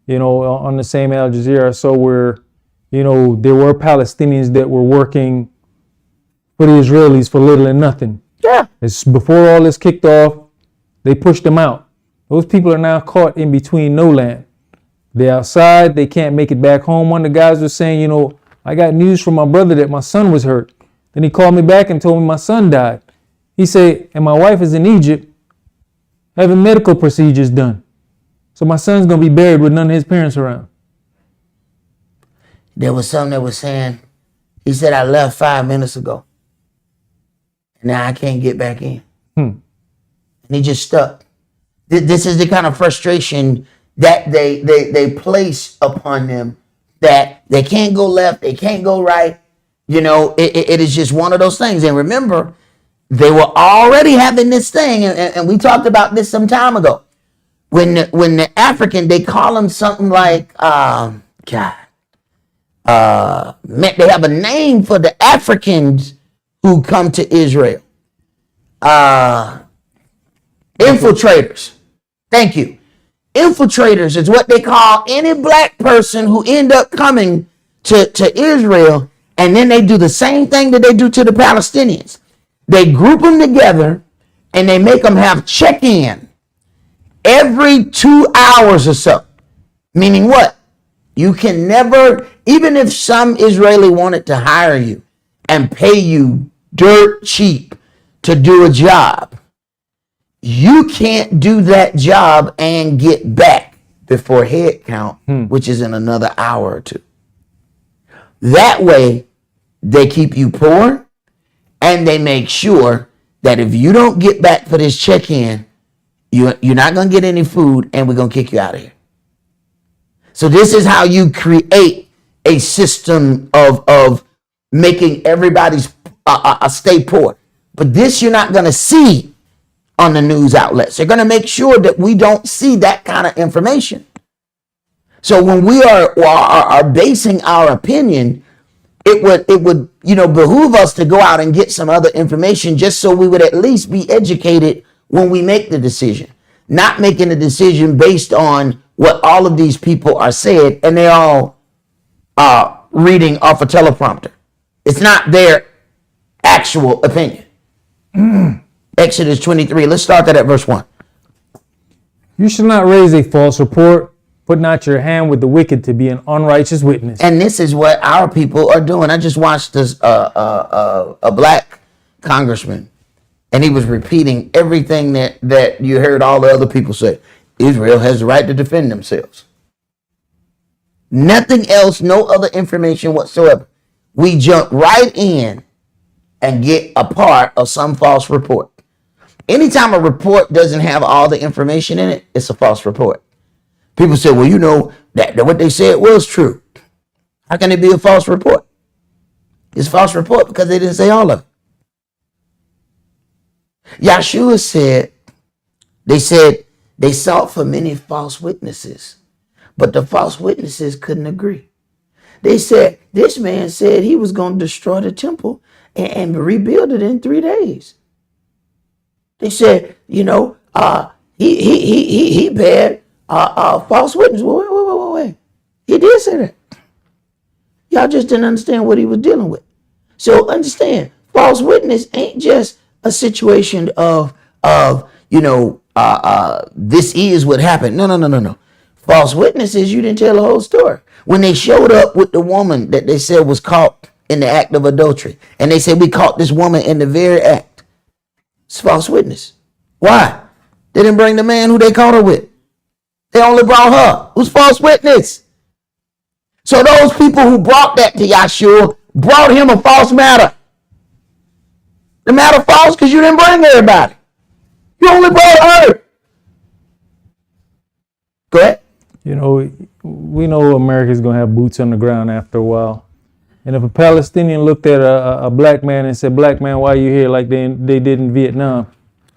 S2: On the same Al Jazeera, I saw where, there were Palestinians that were working for the Israelis for little and nothing.
S1: Yeah.
S2: Before all this kicked off, they pushed them out. Those people are now caught in between no land. They're outside. They can't make it back home. One of the guys was saying, I got news from my brother that my son was hurt. Then he called me back and told me my son died. He said, and my wife is in Egypt having medical procedures done. So my son's going to be buried with none of his parents around.
S1: There was something that was saying, he said, I left 5 minutes ago. And now I can't get back in. And he just stuck. This is the kind of frustration that they place upon them, that they can't go left, they can't go right. It is just one of those things. And remember, they were already having this thing, and we talked about this some time ago. When the African, they call them something like, they have a name for the Africans who come to Israel. Infiltrators. Thank you. Infiltrators is what they call any black person who end up coming to Israel, and then they do the same thing that they do to the Palestinians. They group them together and they make them have check-in every 2 hours or so. Meaning what? You can never, even if some Israeli wanted to hire you and pay you dirt cheap to do a job, you can't do that job and get back before head count, which is in another hour or two. That way, they keep you poor, and they make sure that if you don't get back for this check-in, you're not going to get any food, and we're going to kick you out of here. So this is how you create a system of making everybody's stay poor. But this you're not going to see on the news outlets. They're going to make sure that we don't see that kind of information. So when we are basing our opinion, it would behoove us to go out and get some other information just so we would at least be educated when we make the decision. Not making a decision based on what all of these people are saying, and they all reading off a teleprompter. It's not their actual opinion. Exodus 23, let's start that at verse 1.
S2: You shall not raise a false report. Put not your hand with the wicked to be an unrighteous witness.
S1: And this is what our people are doing. I just watched this a black congressman, and he was repeating everything that you heard all the other people say. Israel has the right to defend themselves. Nothing else, no other information whatsoever. We jump right in and get a part of some false report. Anytime a report doesn't have all the information in it, it's a false report. People say, well, that what they said was true. How can it be a false report? It's a false report because they didn't say all of it. Yahshua said they sought for many false witnesses, but the false witnesses couldn't agree. They said, this man said he was going to destroy the temple and rebuild it in 3 days. They said, he bad false witness. Wait. He did say that. Y'all just didn't understand what he was dealing with. So understand, false witness ain't just a situation of this is what happened. No. False witness is you didn't tell the whole story. When they showed up with the woman that they said was caught in the act of adultery, and they said we caught this woman in the very act, it's false witness. Why? They didn't bring the man who they caught her with. They only brought her. Who's false witness? So those people who brought that to Yahshua brought him a false matter. The matter false because you didn't bring everybody. You only brought her. Go ahead.
S2: You know, we know America's going to have boots on the ground after a while. And if a Palestinian looked at a black man and said, black man, why are you here like they did in Vietnam?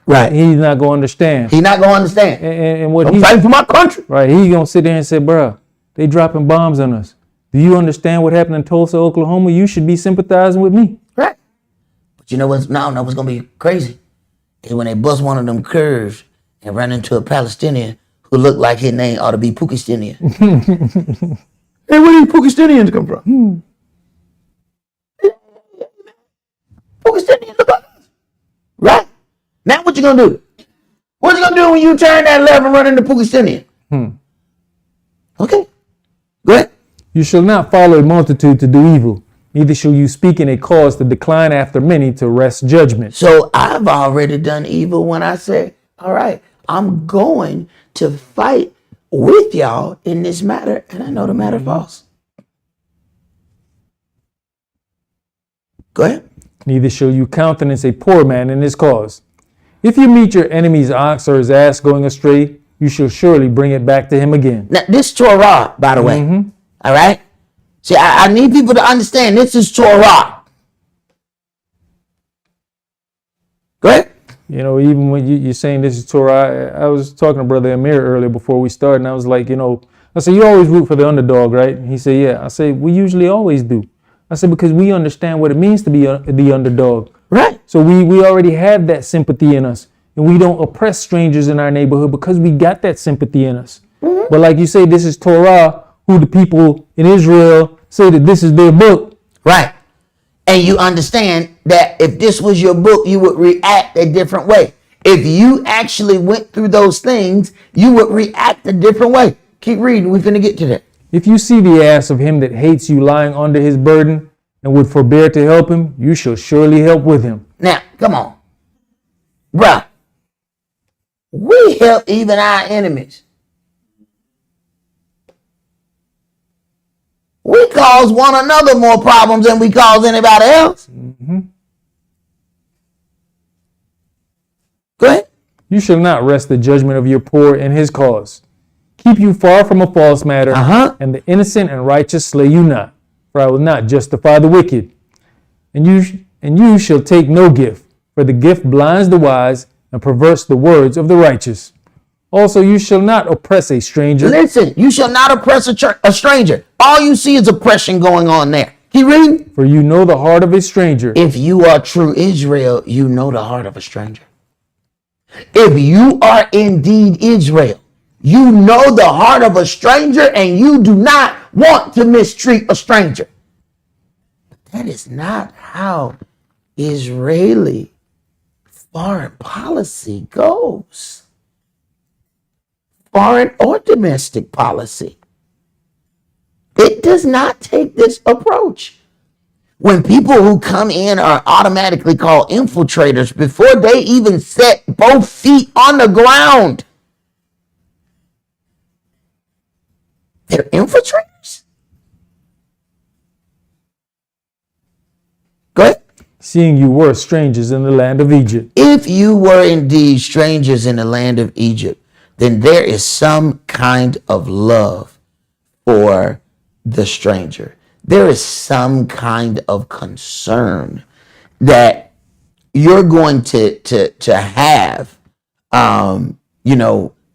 S1: Right.
S2: He's not going to understand.
S1: He's not going to understand.
S2: And what
S1: I'm fighting for my country.
S2: Right. He's going to sit there and say, bro, they dropping bombs on us. Do you understand what happened in Tulsa, Oklahoma? You should be sympathizing with me.
S1: Right. But you know what's going to be crazy? Is when they bust one of them curves and run into a Palestinian who looked like his name ought to be Pakistanian.
S3: Hey, where do Pakistanians come from?
S1: Pakistanians look like us. Right? Now what you going to do? What you going to do when you turn that left and run into Pakistanian? Okay. Go ahead.
S2: You shall not follow a multitude to do evil. Neither shall you speak in a cause to decline after many to wrest judgment.
S1: So I've already done evil when I say, all right, I'm going to fight with y'all in this matter, and I know the matter false. Go ahead.
S2: Neither shall you countenance a poor man in his cause. If you meet your enemy's ox or his ass going astray, you shall surely bring it back to him again.
S1: Now, this Torah, by the way, all right? See, I need people to understand this is Torah. Go ahead.
S2: You know, even when you're saying this is Torah, I was talking to Brother Amir earlier before we started, and I was like, you know, I said, you always root for the underdog, right? And he said, yeah. I said, we usually always do. I said, because we understand what it means to be the underdog.
S1: Right.
S2: So we already have that sympathy in us, and we don't oppress strangers in our neighborhood because we got that sympathy in us. But like you say, this is Torah, who the people in Israel say that this is their book.
S1: Right. And you understand that if this was your book, you would react a different way. If you actually went through those things, you would react a different way. Keep reading. We're going to get to that.
S2: If you see the ass of him that hates you lying under his burden and would forbear to help him, you shall surely help with him.
S1: Now, come on. Bruh. We help even our enemies. We cause one another more problems than we cause anybody else. Go ahead.
S2: You shall not rest the judgment of your poor in his cause. Keep you far from a false matter, and the innocent and righteous slay you not, for I will not justify the wicked. And you shall take no gift, for the gift blinds the wise and perverts the words of the righteous. Also, you shall not oppress a stranger.
S1: Listen, you shall not oppress a stranger. All you see is oppression going on there. Keep reading.
S2: For you know the heart of a stranger.
S1: If you are true Israel, you know the heart of a stranger. If you are indeed Israel, you know the heart of a stranger, and you do not want to mistreat a stranger. But that is not how Israeli foreign policy goes. Foreign or domestic policy. It does not take this approach. When people who come in are automatically called infiltrators before they even set both feet on the ground, they're infiltrators. Go ahead.
S2: Seeing you were strangers in the land of Egypt.
S1: If you were indeed strangers in the land of Egypt, then there is some kind of love for the stranger. There is some kind of concern that you're going to have,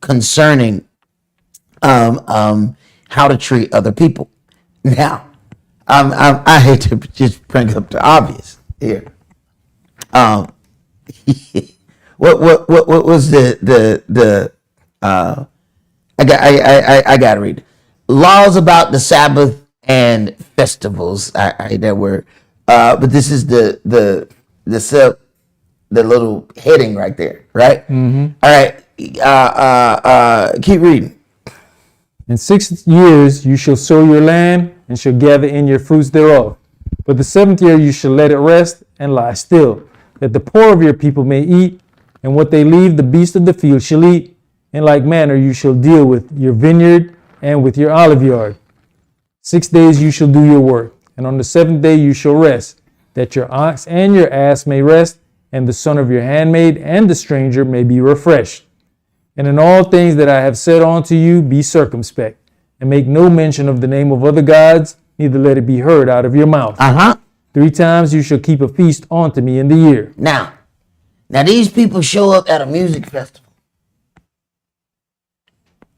S1: concerning how to treat other people. Now, I hate to just bring up the obvious here. What was the I gotta read it. Laws about the Sabbath and festivals. I that word. But this is the little heading right there, right? All right. Keep reading.
S2: In 6 years you shall sow your land and shall gather in your fruits thereof. But the 7th year you shall let it rest and lie still, that the poor of your people may eat, and what they leave the beasts of the field shall eat. In like manner you shall deal with your vineyard and with your olive yard. 6 days you shall do your work, and on the 7th day you shall rest, that your ox and your ass may rest, and the son of your handmaid and the stranger may be refreshed. And in all things that I have said unto you, be circumspect. and make no mention of the name of other gods, neither let it be heard out of your mouth. 3 times you shall keep a feast unto me in the year.
S1: Now these people show up at a music festival.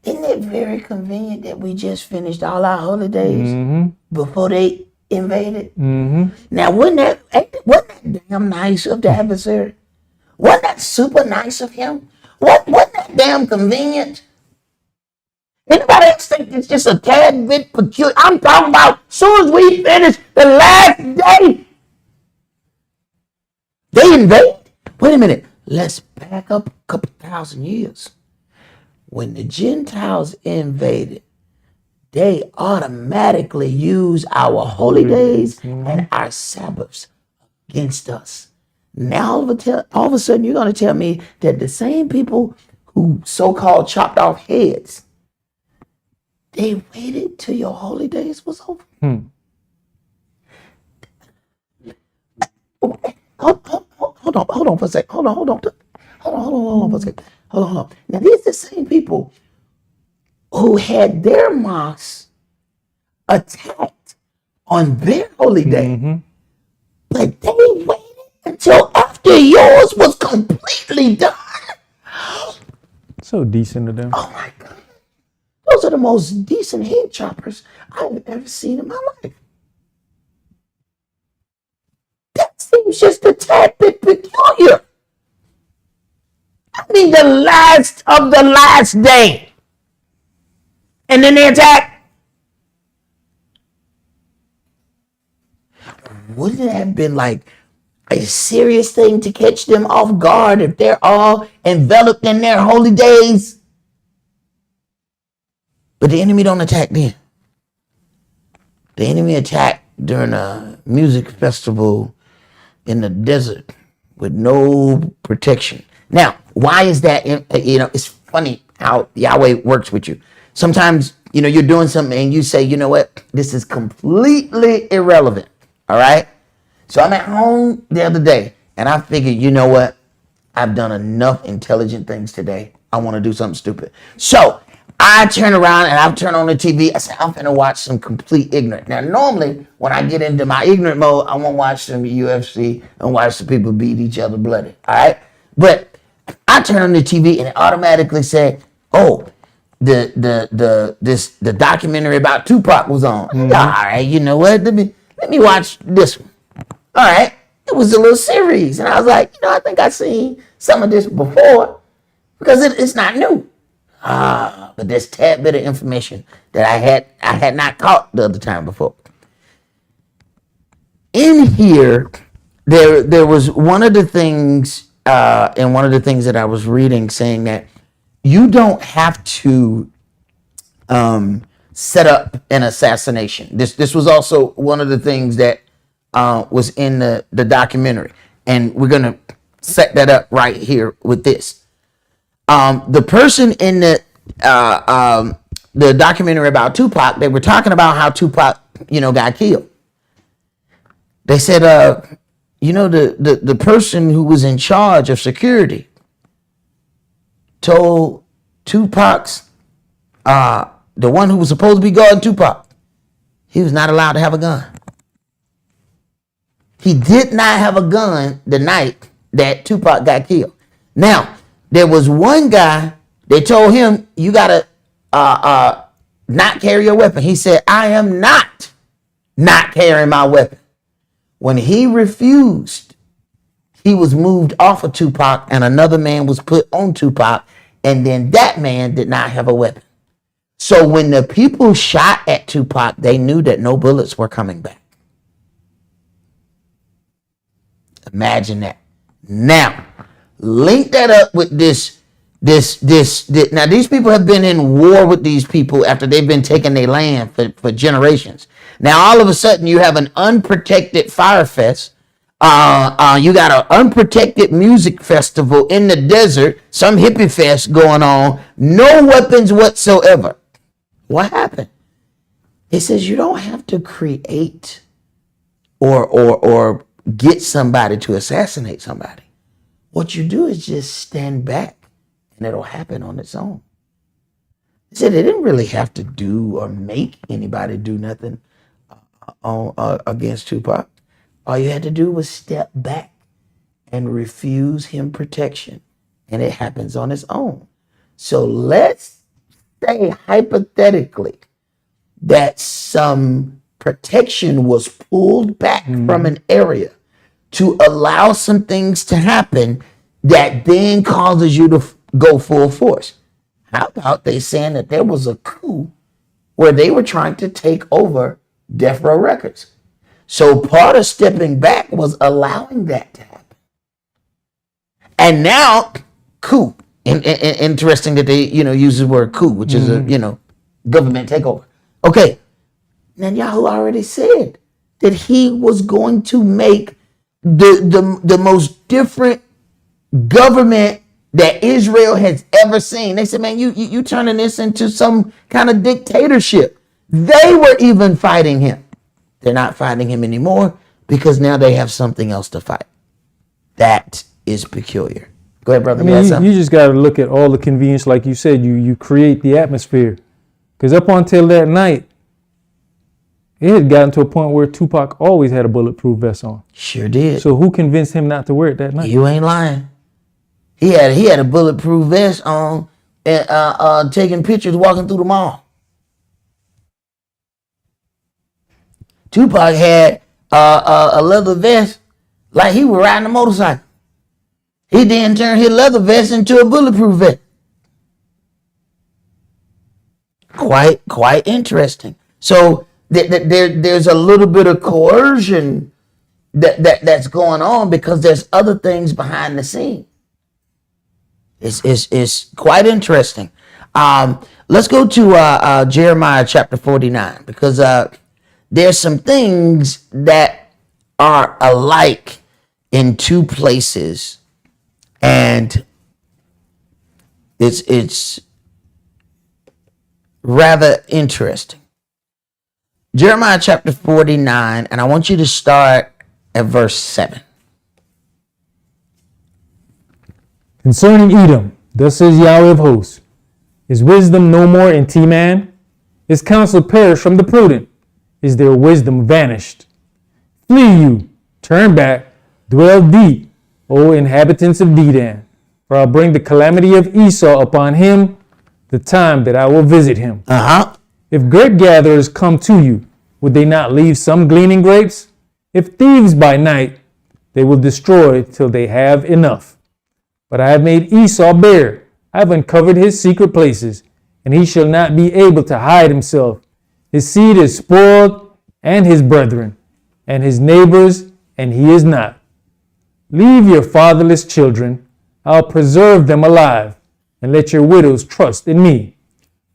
S1: Isn't it very convenient that we just finished all our holidays before they invaded? Now, wasn't that damn nice of the adversary? Wasn't that super nice of him? Wasn't that damn convenient? Anybody else think it's just a tad bit peculiar? I'm talking about as soon as we finish the last day, they invade. Wait a minute. Let's back up a couple thousand years. When the Gentiles invaded, they automatically use our holy days and our Sabbaths against us. Now, all of a sudden, you're going to tell me that the same people who so-called chopped off heads, they waited till your holy days was over. Hold on for a second. Hold on for a second. Hold on. Now, these are the same people who had their mosques attacked on their holy day, but they waited until after yours was completely done.
S2: So decent of them.
S1: Oh my God. Those are the most decent head choppers I've ever seen in my life. That seems just a tad bit peculiar. I mean, the last of the last day. And then they attack. Wouldn't it have been like a serious thing to catch them off guard if they're all enveloped in their holy days? But the enemy don't attack then. The enemy attacked during a music festival in the desert with no protection. Now, why is that? It's funny how Yahweh works with you. Sometimes, you're doing something and you say, you know what? This is completely irrelevant. All right. So I'm at home the other day and I figured, you know what? I've done enough intelligent things today. I want to do something stupid. So I turn around and I turn on the TV. I say, I'm going to watch some complete ignorant. Now, normally when I get into my ignorant mode, I want to watch some UFC and watch the people beat each other bloody. All right. But I turn on the TV and it automatically said, oh, the documentary about Tupac was on. All right, you know what? Let me watch this one. All right. It was a little series. And I was like, I think I've seen some of this before because it's not new. But there's a tad bit of information that I had not caught the other time before. In here, there was one of the things and one of the things that I was reading saying that you don't have to set up an assassination. This was also one of the things that was in the documentary. And we're going to set that up right here with this. The person in the documentary about Tupac, they were talking about how Tupac, got killed. They said, the person who was in charge of security told Tupac's, the one who was supposed to be guarding Tupac, he was not allowed to have a gun. He did not have a gun the night that Tupac got killed. Now, there was one guy, they told him, you gotta not carry your weapon. He said, I am not carrying my weapon. When he refused, he was moved off of Tupac and another man was put on Tupac, and then that man did not have a weapon. So when the people shot at Tupac, they knew that no bullets were coming back. Imagine that. Now, link that up with this. Now, these people have been in war with these people after they've been taking their land for generations. Now, all of a sudden, you have an unprotected fire fest. You got an unprotected music festival in the desert, some hippie fest going on, no weapons whatsoever. What happened? It says you don't have to create or get somebody to assassinate somebody. What you do is just stand back and it'll happen on its own. He said they didn't really have to do or make anybody do nothing against Tupac. All you had to do was step back and refuse him protection, and it happens on its own. So let's say hypothetically that some protection was pulled back from an area to allow some things to happen that then causes you to go full force. How about they saying that there was a coup where they were trying to take over Death Row Records? So part of stepping back was allowing that to happen. And now, coup. Interesting that they, use the word coup, which is a, government takeover. Okay, Netanyahu already said that he was going to make the most different government that Israel has ever seen. They said, man, you turning this into some kind of dictatorship. They were even fighting him. They're not fighting him anymore because now they have something else to fight. That is peculiar. Go ahead, brother.
S2: You just got to look at all the convenience, like you said. You create the atmosphere. Because up until that night, it had gotten to a point where Tupac always had a bulletproof vest on.
S1: Sure did.
S2: So who convinced him not to wear it that night?
S1: You ain't lying. He had a bulletproof vest on and taking pictures walking through the mall. Tupac had a leather vest like he was riding a motorcycle. He then turned his leather vest into a bulletproof vest. Quite interesting. So there's a little bit of coercion that's going on because there's other things behind the scene. It's quite interesting. Let's go to Jeremiah chapter 49 because there's some things that are alike in two places, and it's rather interesting. Jeremiah chapter 49, and I want you to start at verse 7.
S2: Concerning Edom, thus says Yahweh of hosts, is wisdom no more in Teman? Is counsel perished from the prudent? Is their wisdom vanished? Flee you, turn back, dwell deep, O inhabitants of Dedan, for I'll bring the calamity of Esau upon him, the time that I will visit him. If grape gatherers come to you, would they not leave some gleaning grapes? If thieves by night, they will destroy till they have enough. But I have made Esau bare. I have uncovered his secret places, and he shall not be able to hide himself. His seed is spoiled, and his brethren, and his neighbors, and he is not. Leave your fatherless children. I'll preserve them alive, and let your widows trust in me.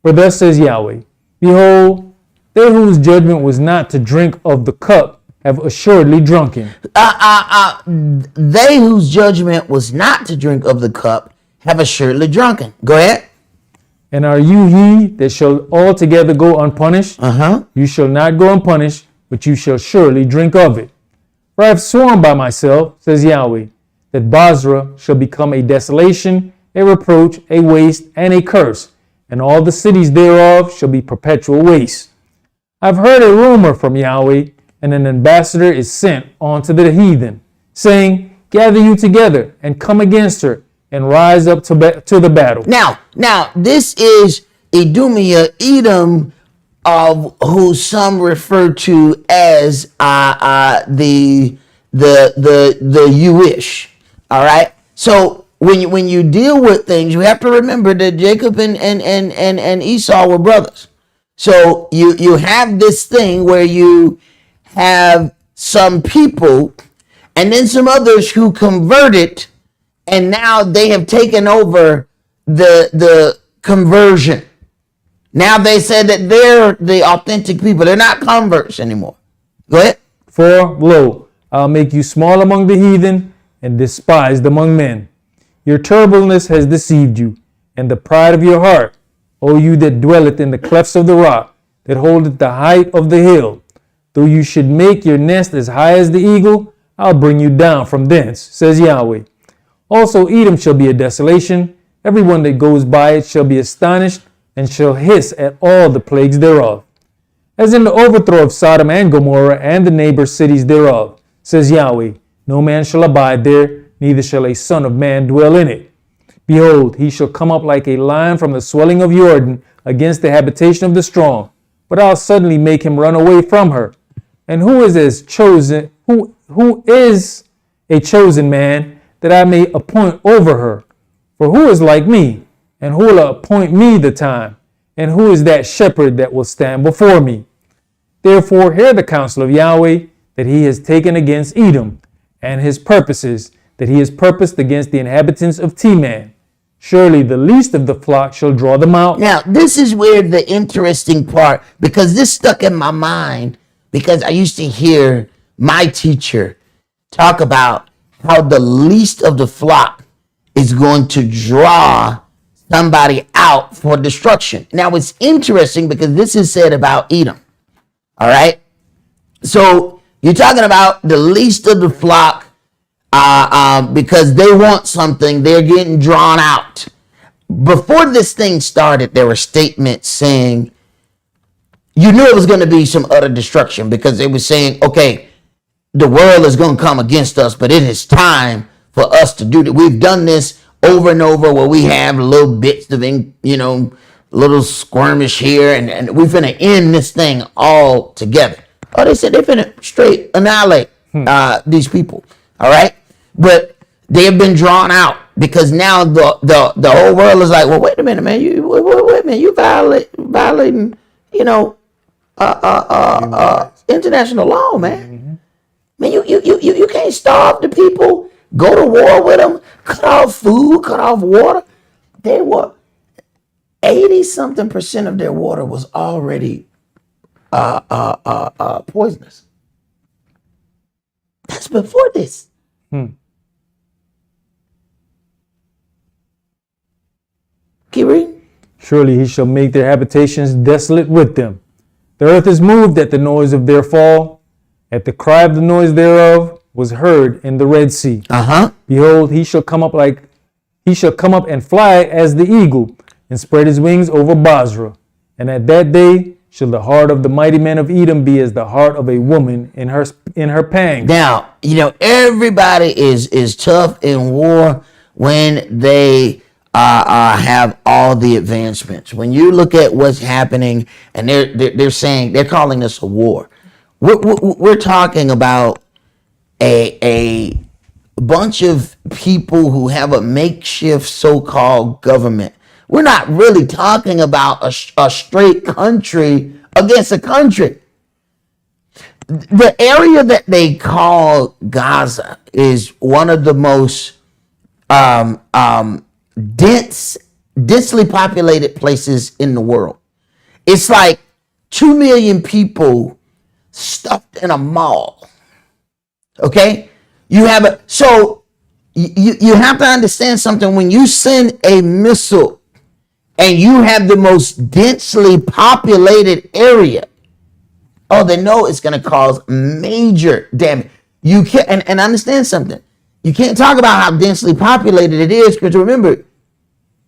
S2: For thus says Yahweh, behold, they whose judgment was not to drink of the cup have assuredly drunken.
S1: They whose judgment was not to drink of the cup have assuredly drunken. Go ahead.
S2: And are you he that shall altogether go unpunished? You shall not go unpunished, but you shall surely drink of it. For I have sworn by myself, says Yahweh, that Basra shall become a desolation, a reproach, a waste, and a curse, and all the cities thereof shall be perpetual waste. I've heard a rumor from Yahweh, and an ambassador is sent unto the heathen, saying, gather you together and come against her, and rise up to the battle.
S1: Now, this is Idumea, Edom, who some refer to as the Jewish. All right. So when you deal with things, you have to remember that Jacob and Esau were brothers. So you have this thing where you have some people and then some others who converted, and now they have taken over the conversion. Now they said that they're the authentic people. They're not converts anymore. Go ahead.
S2: For, lo, I'll make you small among the heathen and despised among men. Your turbulence has deceived you, and the pride of your heart, O you that dwelleth in the clefts of the rock, that holdeth the height of the hill. Though you should make your nest as high as the eagle, I'll bring you down from thence, says Yahweh. Also Edom shall be a desolation. Everyone that goes by it shall be astonished, and shall hiss at all the plagues thereof. As in the overthrow of Sodom and Gomorrah and the neighbor cities thereof, says Yahweh, no man shall abide there, neither shall a son of man dwell in it. Behold, he shall come up like a lion from the swelling of Jordan against the habitation of the strong, but I'll suddenly make him run away from her. And who is a chosen man that I may appoint over her? For who is like me, and who will appoint me the time? And who is that shepherd that will stand before me? Therefore hear the counsel of Yahweh that he has taken against Edom, and his purposes that he has purposed against the inhabitants of Teman. Surely the least of the flock shall draw them out.
S1: Now, this is where the interesting part, because this stuck in my mind, because I used to hear my teacher talk about how the least of the flock is going to draw somebody out for destruction. Now, it's interesting because this is said about Edom. All right. So you're talking about the least of the flock because they want something, they're getting drawn out. Before this thing started, there were statements saying, you knew it was going to be some utter destruction because they were saying, okay, the world is going to come against us, but it is time for us to do that. We've done this over and over where we have little bits of, little skirmish here, and we're going to end this thing all together. Oh, they said they're going to straight annihilate these people. All right. But they have been drawn out because now the whole world is like, well, wait a minute, man. Wait a minute. You violating, international law, man. Man, you can't starve the people, go to war with them, cut off food, cut off water. They were 80-something% of their water was already poisonous. That's before this. Keep reading.
S2: Surely he shall make their habitations desolate with them. The earth is moved at the noise of their fall. At the cry of the noise thereof was heard in the Red Sea. Behold, he shall come up and fly as the eagle, and spread his wings over Basra. And at that day shall the heart of the mighty men of Edom be as the heart of a woman in her pangs.
S1: Now, everybody is tough in war when they have all the advancements. When you look at what's happening, and they're saying they're calling this a war. We're talking about a bunch of people who have a makeshift so-called government. We're not really talking about a straight country against a country. The area that they call Gaza is one of the most densely populated places in the world. It's like 2 million people stuffed in a mall. Okay? You have you have to understand something. When you send a missile and you have the most densely populated area, they know it's going to cause major damage. You can't, and understand something. You can't talk about how densely populated it is, because remember,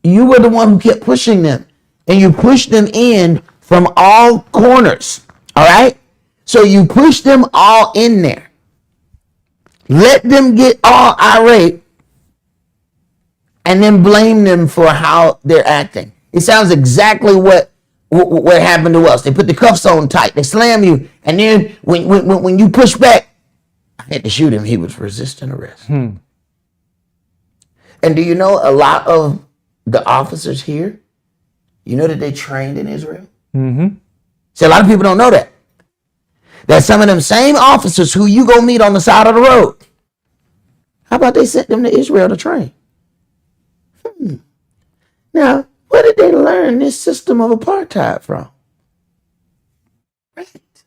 S1: you were the one who kept pushing them, and you pushed them in from all corners. All right? So you push them all in there. Let them get all irate, and then blame them for how they're acting. It sounds exactly what happened to us. They put the cuffs on tight. They slam you, and then when you push back, I had to shoot him. He was resisting arrest. And do you know a lot of the officers here, that they trained in Israel? See, a lot of people don't know that. That some of them same officers who you go meet on the side of the road, how about they sent them to Israel to train? Now, where did they learn this system of apartheid from? Right.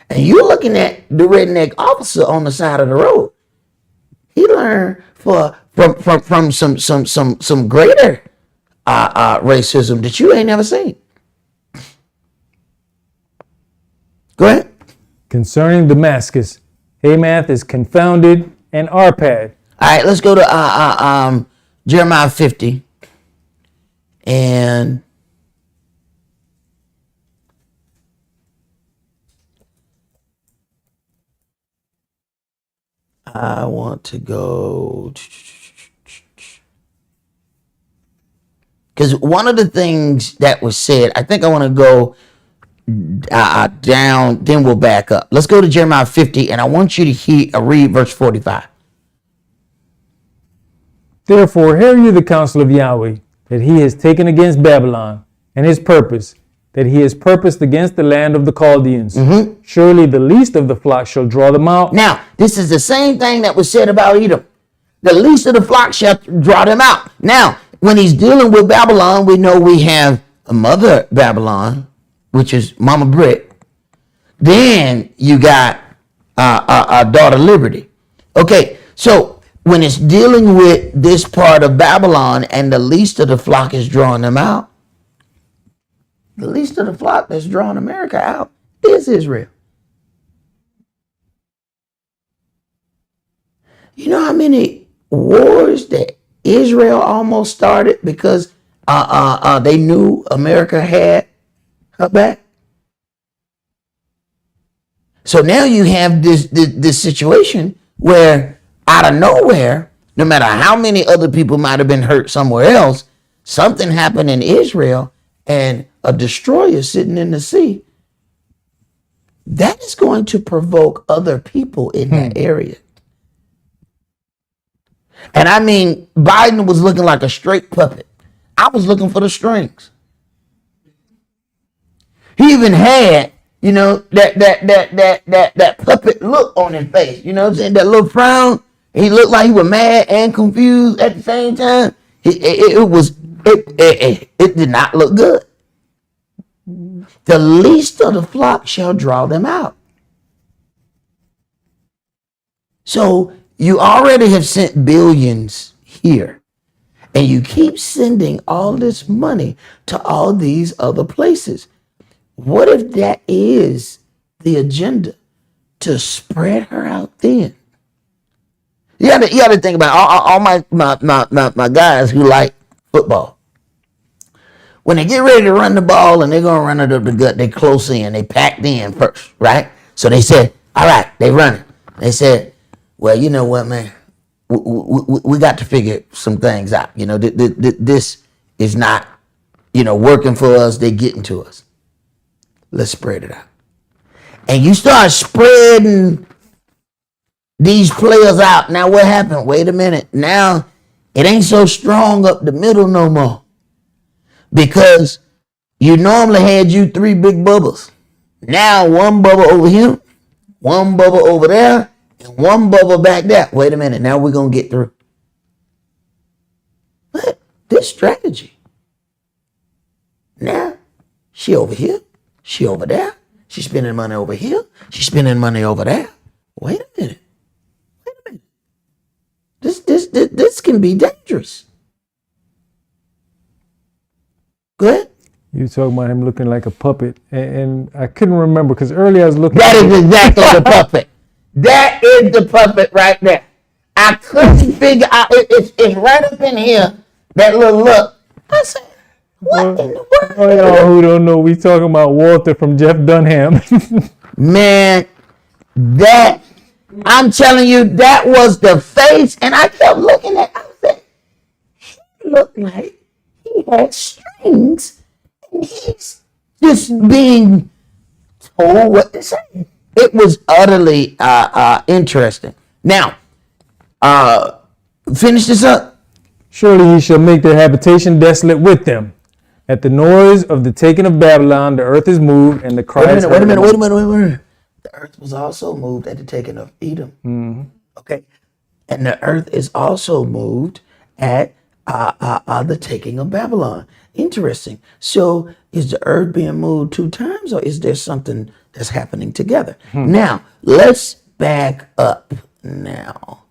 S1: And you're looking at the redneck officer on the side of the road. He learned from some greater racism that you ain't never seen. Go ahead.
S2: Concerning Damascus, Hamath is confounded, and Arpad.
S1: All right, let's go to Jeremiah 50. And I want to go, because one of the things that was said, I think I want to go down, then we'll back up. Let's go to Jeremiah 50, and I want you to read verse 45.
S2: Therefore, hear you the counsel of Yahweh, that he has taken against Babylon, and his purpose, that he has purposed against the land of the Chaldeans. Surely the least of the flock shall draw them out.
S1: Now, this is the same thing that was said about Edom. The least of the flock shall draw them out. Now, when he's dealing with Babylon, we know we have a mother Babylon, which is Mama Brick. Then you got a daughter Liberty. Okay, so when it's dealing with this part of Babylon and the least of the flock is drawing them out, the least of the flock that's drawing America out is Israel. You know how many wars that Israel almost started because they knew America had her back? So now you have this situation where out of nowhere, no matter how many other people might have been hurt somewhere else, something happened in Israel and a destroyer sitting in the sea. That is going to provoke other people in that area. And I mean, Biden was looking like a straight puppet. I was looking for the strings. He even had, you know, that puppet look on his face. You know what I'm saying? That little frown. He looked like he was mad and confused at the same time. It did not look good. The least of the flock shall draw them out. So you already have sent billions here, and you keep sending all this money to all these other places. What if that is the agenda, to spread her out thin? You got to think about all my guys who like football. When they get ready to run the ball and they're going to run it up the gut, they close in, they packed in first, right? So they said, all right, they running. They said, well, you know what, man? We got to figure some things out. You know, this is not, you know, working for us. They getting to us. Let's spread it out. And you start spreading these players out. Now what happened? Wait a minute. Now it ain't so strong up the middle no more. Because you normally had you three big bubbles. Now one bubble over here, one bubble over there, and one bubble back there. Wait a minute. Now we're going to get through. What? This strategy. Now she over here. She over there. She's spending money over here. She's spending money over there. Wait a minute. This can be dangerous. Go ahead.
S2: You talking about him looking like a puppet, and I couldn't remember because earlier I was looking.
S1: That is exactly the puppet. That is the puppet right there. I couldn't figure out. It's right up in here. That little look. I said, what in the world?
S2: Oh, y'all who don't know, we talking about Walter from Jeff Dunham.
S1: Man, that, I'm telling you, that was the face. And I kept looking at it. I said, he looked like he had strings. And he's just being told what to say. It was utterly interesting. Now, finish this up.
S2: Surely he shall make their habitation desolate with them. At the noise of the taking of Babylon, the earth is moved, and the cries.
S1: Wait a minute. The earth was also moved at the taking of Edom. Mm-hmm. Okay, and the earth is also moved at the taking of Babylon. Interesting. So, is the earth being moved 2 times, or is there something that's happening together? Now, let's back up. Now,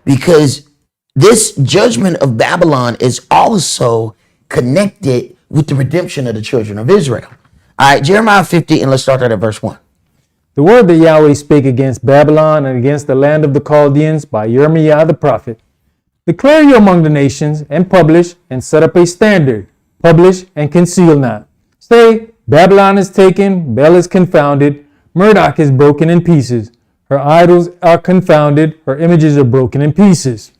S1: because this judgment of Babylon is also connected with the redemption of the children of Israel. All right, Jeremiah 50, and let's start at verse 1.
S2: The word that Yahweh spake against Babylon and against the land of the Chaldeans by Jeremiah the prophet. Declare you among the nations, and publish, and set up a standard. Publish, and conceal not. Say, Babylon is taken, Bel is confounded, Murdoch is broken in pieces. Her idols are confounded, her images are broken in pieces.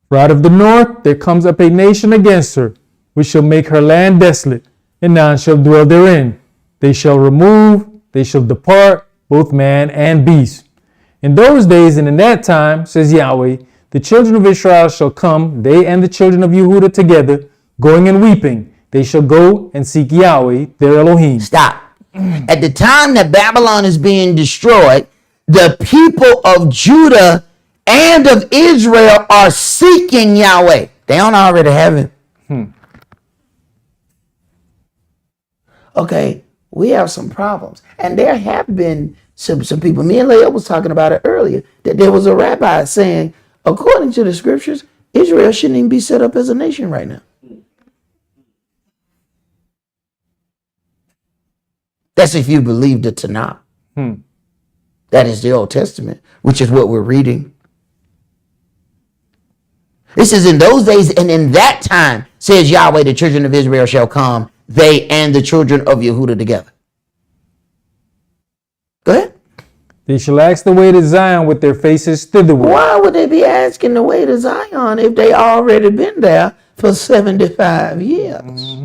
S2: For out of the north there comes up a nation against her, which shall make her land desolate, and none shall dwell therein. They shall remove, they shall depart, both man and beast. In those days and in that time, says Yahweh, the children of Israel shall come, they and the children of Yehudah together, going and weeping. They shall go and seek Yahweh, their Elohim.
S1: Stop. At the time that Babylon is being destroyed, the people of Judah and of Israel are seeking Yahweh. They don't already have him. Okay, we have some problems. And there have been some people, me and Leah was talking about it earlier, that there was a rabbi saying, according to the scriptures, Israel shouldn't even be set up as a nation right now. That's if you believe the Tanakh. That is the Old Testament, which is what we're reading. This is in those days and in that time, says Yahweh, the children of Israel shall come, they and the children of Yehudah together. Go ahead.
S2: They shall ask the way to Zion with their faces thitherward.
S1: Why would they be asking the way to Zion if they already been there for 75 years?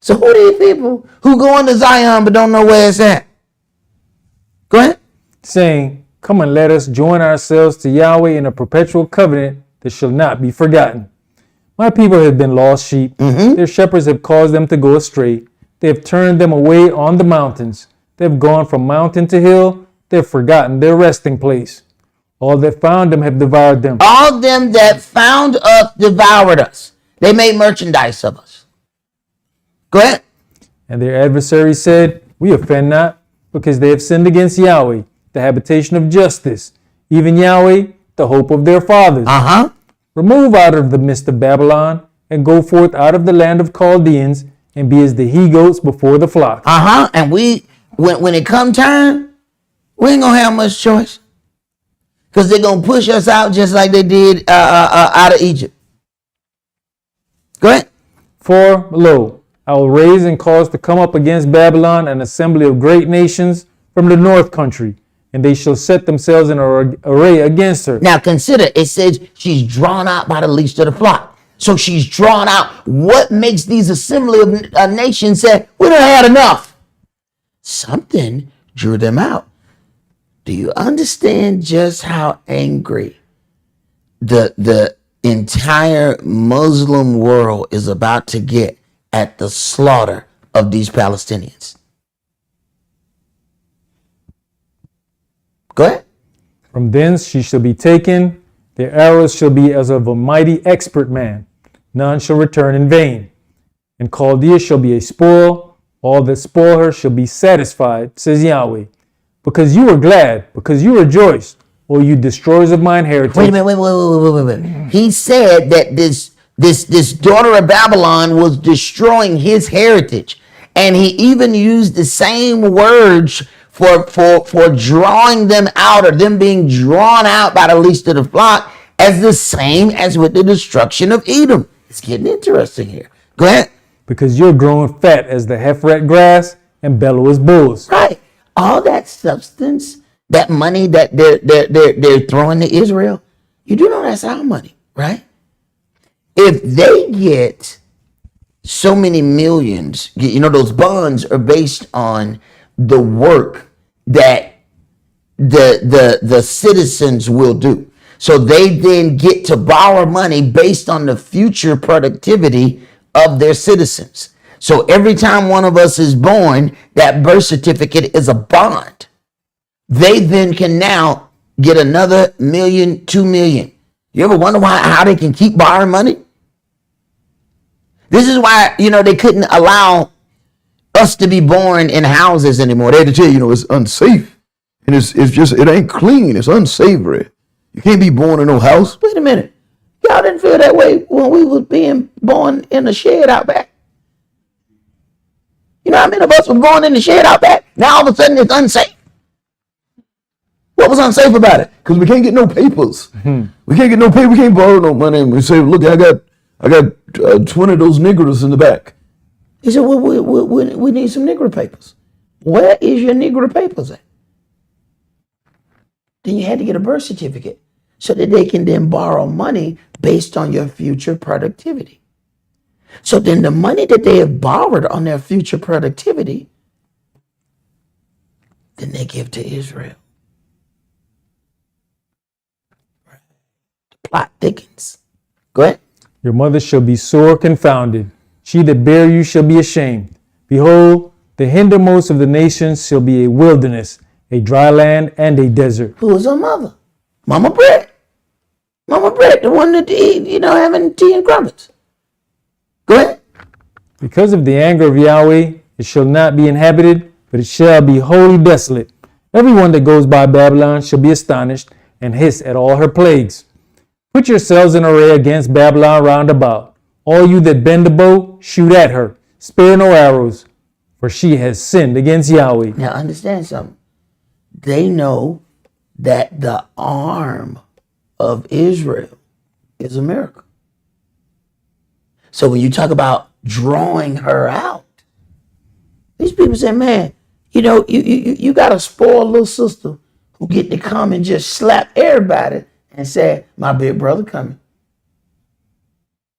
S1: So who are these people who going to Zion but don't know where it's at? Go ahead.
S2: Saying, come and let us join ourselves to Yahweh in a perpetual covenant that shall not be forgotten. My people have been lost sheep. Their shepherds have caused them to go astray. They have turned them away on the mountains. They have gone from mountain to hill. They have forgotten their resting place. All that found them have devoured them.
S1: All them that found us devoured us. They made merchandise of us. Go ahead.
S2: And their adversaries said, we offend not, because they have sinned against Yahweh, the habitation of justice, even Yahweh, the hope of their fathers. Remove out of the midst of Babylon, and go forth out of the land of Chaldeans, and be as the he-goats before the flock.
S1: And when it come time, we ain't gonna have much choice, because they're gonna push us out just like they did out of Egypt. Go ahead.
S2: For, lo, I will raise and cause to come up against Babylon an assembly of great nations from the north country, and they shall set themselves in array against her.
S1: Now consider, it says she's drawn out by the least of the flock. So she's drawn out. What makes these assembly of nations say, we done had enough? Something drew them out. Do you understand just how angry the entire Muslim world is about to get at the slaughter of these Palestinians? Go ahead.
S2: From thence she shall be taken. Their arrows shall be as of a mighty expert man. None shall return in vain. And Chaldea shall be a spoil. All that spoil her shall be satisfied, says Yahweh. Because you were glad, because you rejoiced, O you destroyers of mine heritage.
S1: Wait a minute, wait. He said that this daughter of Babylon was destroying his heritage. And he even used the same words for drawing them out, or them being drawn out by the least of the flock, as the same as with the destruction of Edom. It's getting interesting here. Go ahead.
S2: Because you're growing fat as the heifer grass and bellow as bulls.
S1: Right. All that substance, that money that they're throwing to Israel, you do know that's our money, right? If they get so many millions, you know, those bonds are based on the work that the citizens will do. So they then get to borrow money based on the future productivity of their citizens. So every time one of us is born, that birth certificate is a bond. They then can now get another $1 million, $2 million. You ever wonder how they can keep borrowing money? This is why, they couldn't allow us to be born in houses anymore. They had to tell you,
S3: It's unsafe. And it's just, it ain't clean. It's unsavory. You can't be born in no house.
S1: wait a minute. Y'all didn't feel that way when we was being born in a shed out back. know how many of us were going in the shed out back? Now all of a sudden it's unsafe. What was unsafe about it?
S3: Because we can't get no papers. We can't get no paper. We can't borrow no money. And we say, look, I got 20 of those Negroes in the back.
S1: He said, well, we need some Negro papers. Where is your Negro papers at? Then you had to get a birth certificate so that they can then borrow money based on your future productivity. So then the money that they have borrowed on their future productivity, then they give to Israel. The plot thickens. Go ahead.
S2: Your mother shall be sore confounded. She that bare you shall be ashamed. Behold, the hindermost of the nations shall be a wilderness, a dry land, and a desert.
S1: Who was her mother? Mama Brett. Mama Brett, the one that, having tea and crumpets. Go ahead.
S2: Because of the anger of Yahweh, it shall not be inhabited, but it shall be wholly desolate. Everyone that goes by Babylon shall be astonished and hiss at all her plagues. Put yourselves in array against Babylon round about. All you that bend the bow, shoot at her. Spare no arrows, for she has sinned against Yahweh.
S1: Now understand something. They know that the arm of Israel is America. So when you talk about drawing her out, these people say, man, you got a spoiled little sister who get to come and just slap everybody and say, my big brother coming.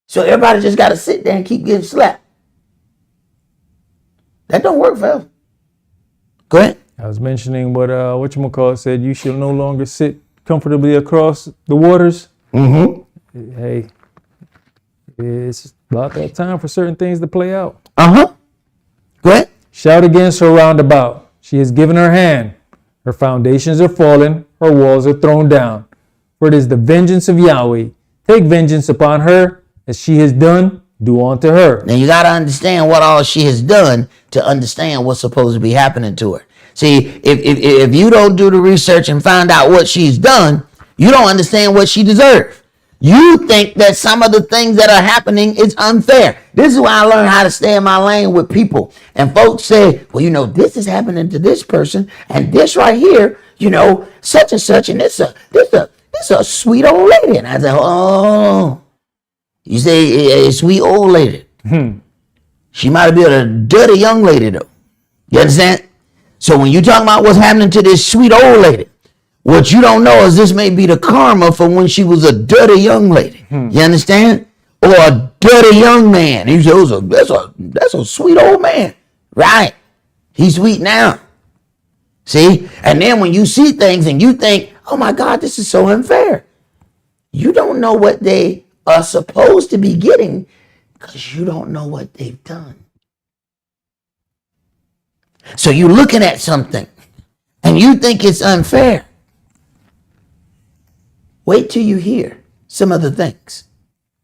S1: So everybody just got to sit there and keep getting slapped. That don't work forever. Go ahead.
S2: I was mentioning what whatchamacallit said, you shall no longer sit comfortably across the waters.
S1: Mm-hmm.
S2: Hey, it's about that time for certain things to play out.
S1: Uh-huh. Go ahead.
S2: Shout against her round about. She has given her hand. Her foundations are fallen. Her walls are thrown down. For it is the vengeance of Yahweh. Take vengeance upon her as she has done. Do unto her.
S1: Now you got to understand what all she has done to understand what's supposed to be happening to her. See, if you don't do the research and find out what she's done, you don't understand what she deserves. You think that some of the things that are happening is unfair. This is why I learned how to stay in my lane with people. And folks say, well, this is happening to this person, and this right here, such and such, and this a sweet old lady. And I say, oh, you say a sweet old lady. She might have been a dirty young lady though. You understand? So when you talk about what's happening to this sweet old lady, what you don't know is this may be the karma for when she was a dirty young lady. You understand? Or a dirty young man. You say, that's a sweet old man. Right. He's sweet now. See? And then when you see things and you think, oh my God, this is so unfair. You don't know what they are supposed to be getting because you don't know what they've done. So you're looking at something and you think it's unfair. Wait till you hear some of the things.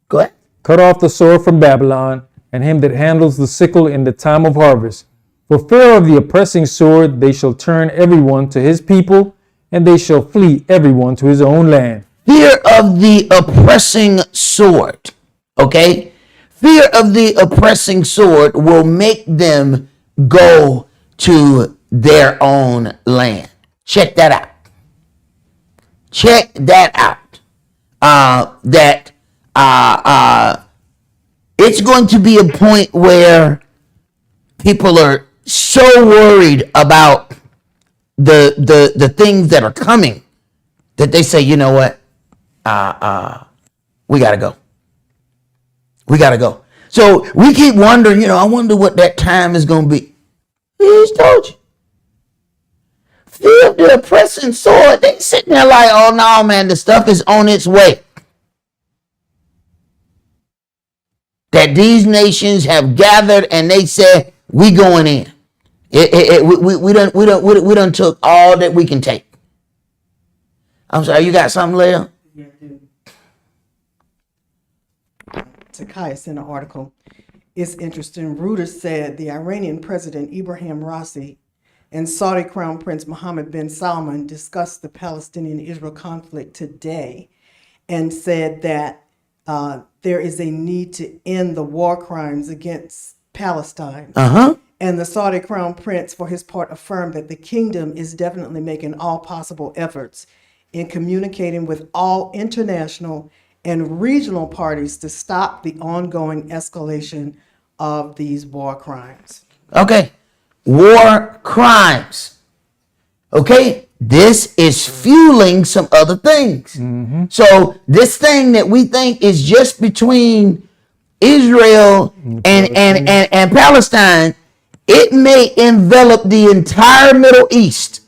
S1: Go ahead.
S2: Cut off the sword from Babylon, and him that handles the sickle in the time of harvest. For fear of the oppressing sword, they shall turn everyone to his people, and they shall flee everyone to his own land.
S1: Fear of the oppressing sword. Okay? Fear of the oppressing sword will make them go to their own land. Check that out. Check that out. It's going to be a point where people are so worried about the things that are coming that they say, you know what? We gotta go. We gotta go. So we keep wondering, I wonder what that time is gonna be. He just told you. Fear of the oppressing sword. They sitting there like, oh no, man, the stuff is on its way. That these nations have gathered and they said, we going in. We done took all that we can take. I'm sorry, you got something, Leah?
S4: Yeah, I do. Takai sent an article. It's interesting. Reuters said the Iranian President Ibrahim Raisi and Saudi Crown Prince Mohammed bin Salman discussed the Palestinian-Israel conflict today and said that there is a need to end the war crimes against Palestine. And the Saudi crown prince, for his part, affirmed that the kingdom is definitely making all possible efforts in communicating with all international and regional parties to stop the ongoing escalation of these war crimes.
S1: Okay. War crimes. Okay. This is fueling some other things. So this thing that we think is just between Israel and Palestine, it may envelop the entire Middle East.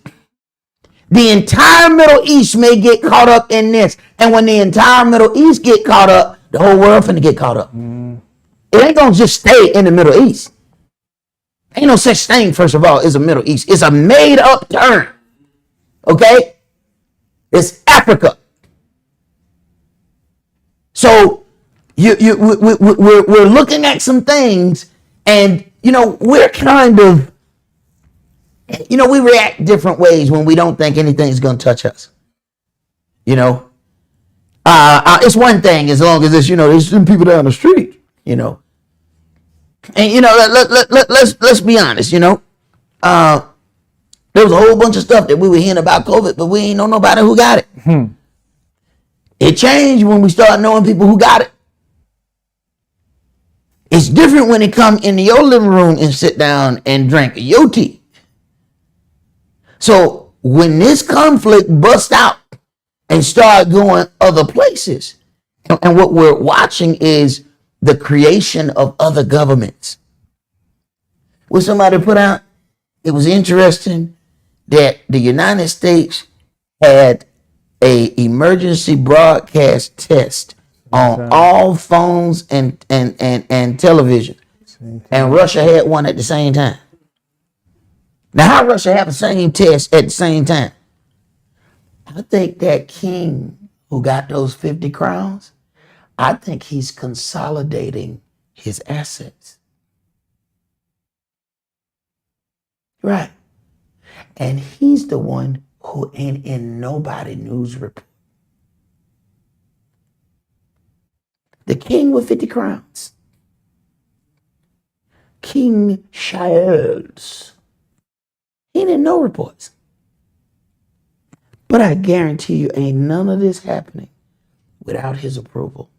S1: The entire Middle East may get caught up in this. And when the entire Middle East get caught up, the whole world finna get caught up. It ain't gonna just stay in the Middle East. Ain't no such thing, first of all, as a Middle East. It's a made up term. Okay? It's Africa. So we're looking at some things, and we're kind of, we react different ways when we don't think anything's gonna touch us. It's one thing as long as it's there's some people down the street, and let's be honest, there was a whole bunch of stuff that we were hearing about COVID, but we ain't know nobody who got it. It changed when we started knowing people who got it. It's different when it come into your living room and sit down and drink your tea. So when this conflict bust out and start going other places, and what we're watching is the creation of other governments. What somebody put out, it was interesting that the United States had a emergency broadcast test on all phones and television, and Russia had one at the same time. Now, how Russia have the same test at the same time? I think that king who got those 50 crowns, I think he's consolidating his assets. Right. And he's the one who ain't in nobody news report. The king with 50 crowns. King Charles. He ain't in no reports. But I guarantee you ain't none of this happening without his approval.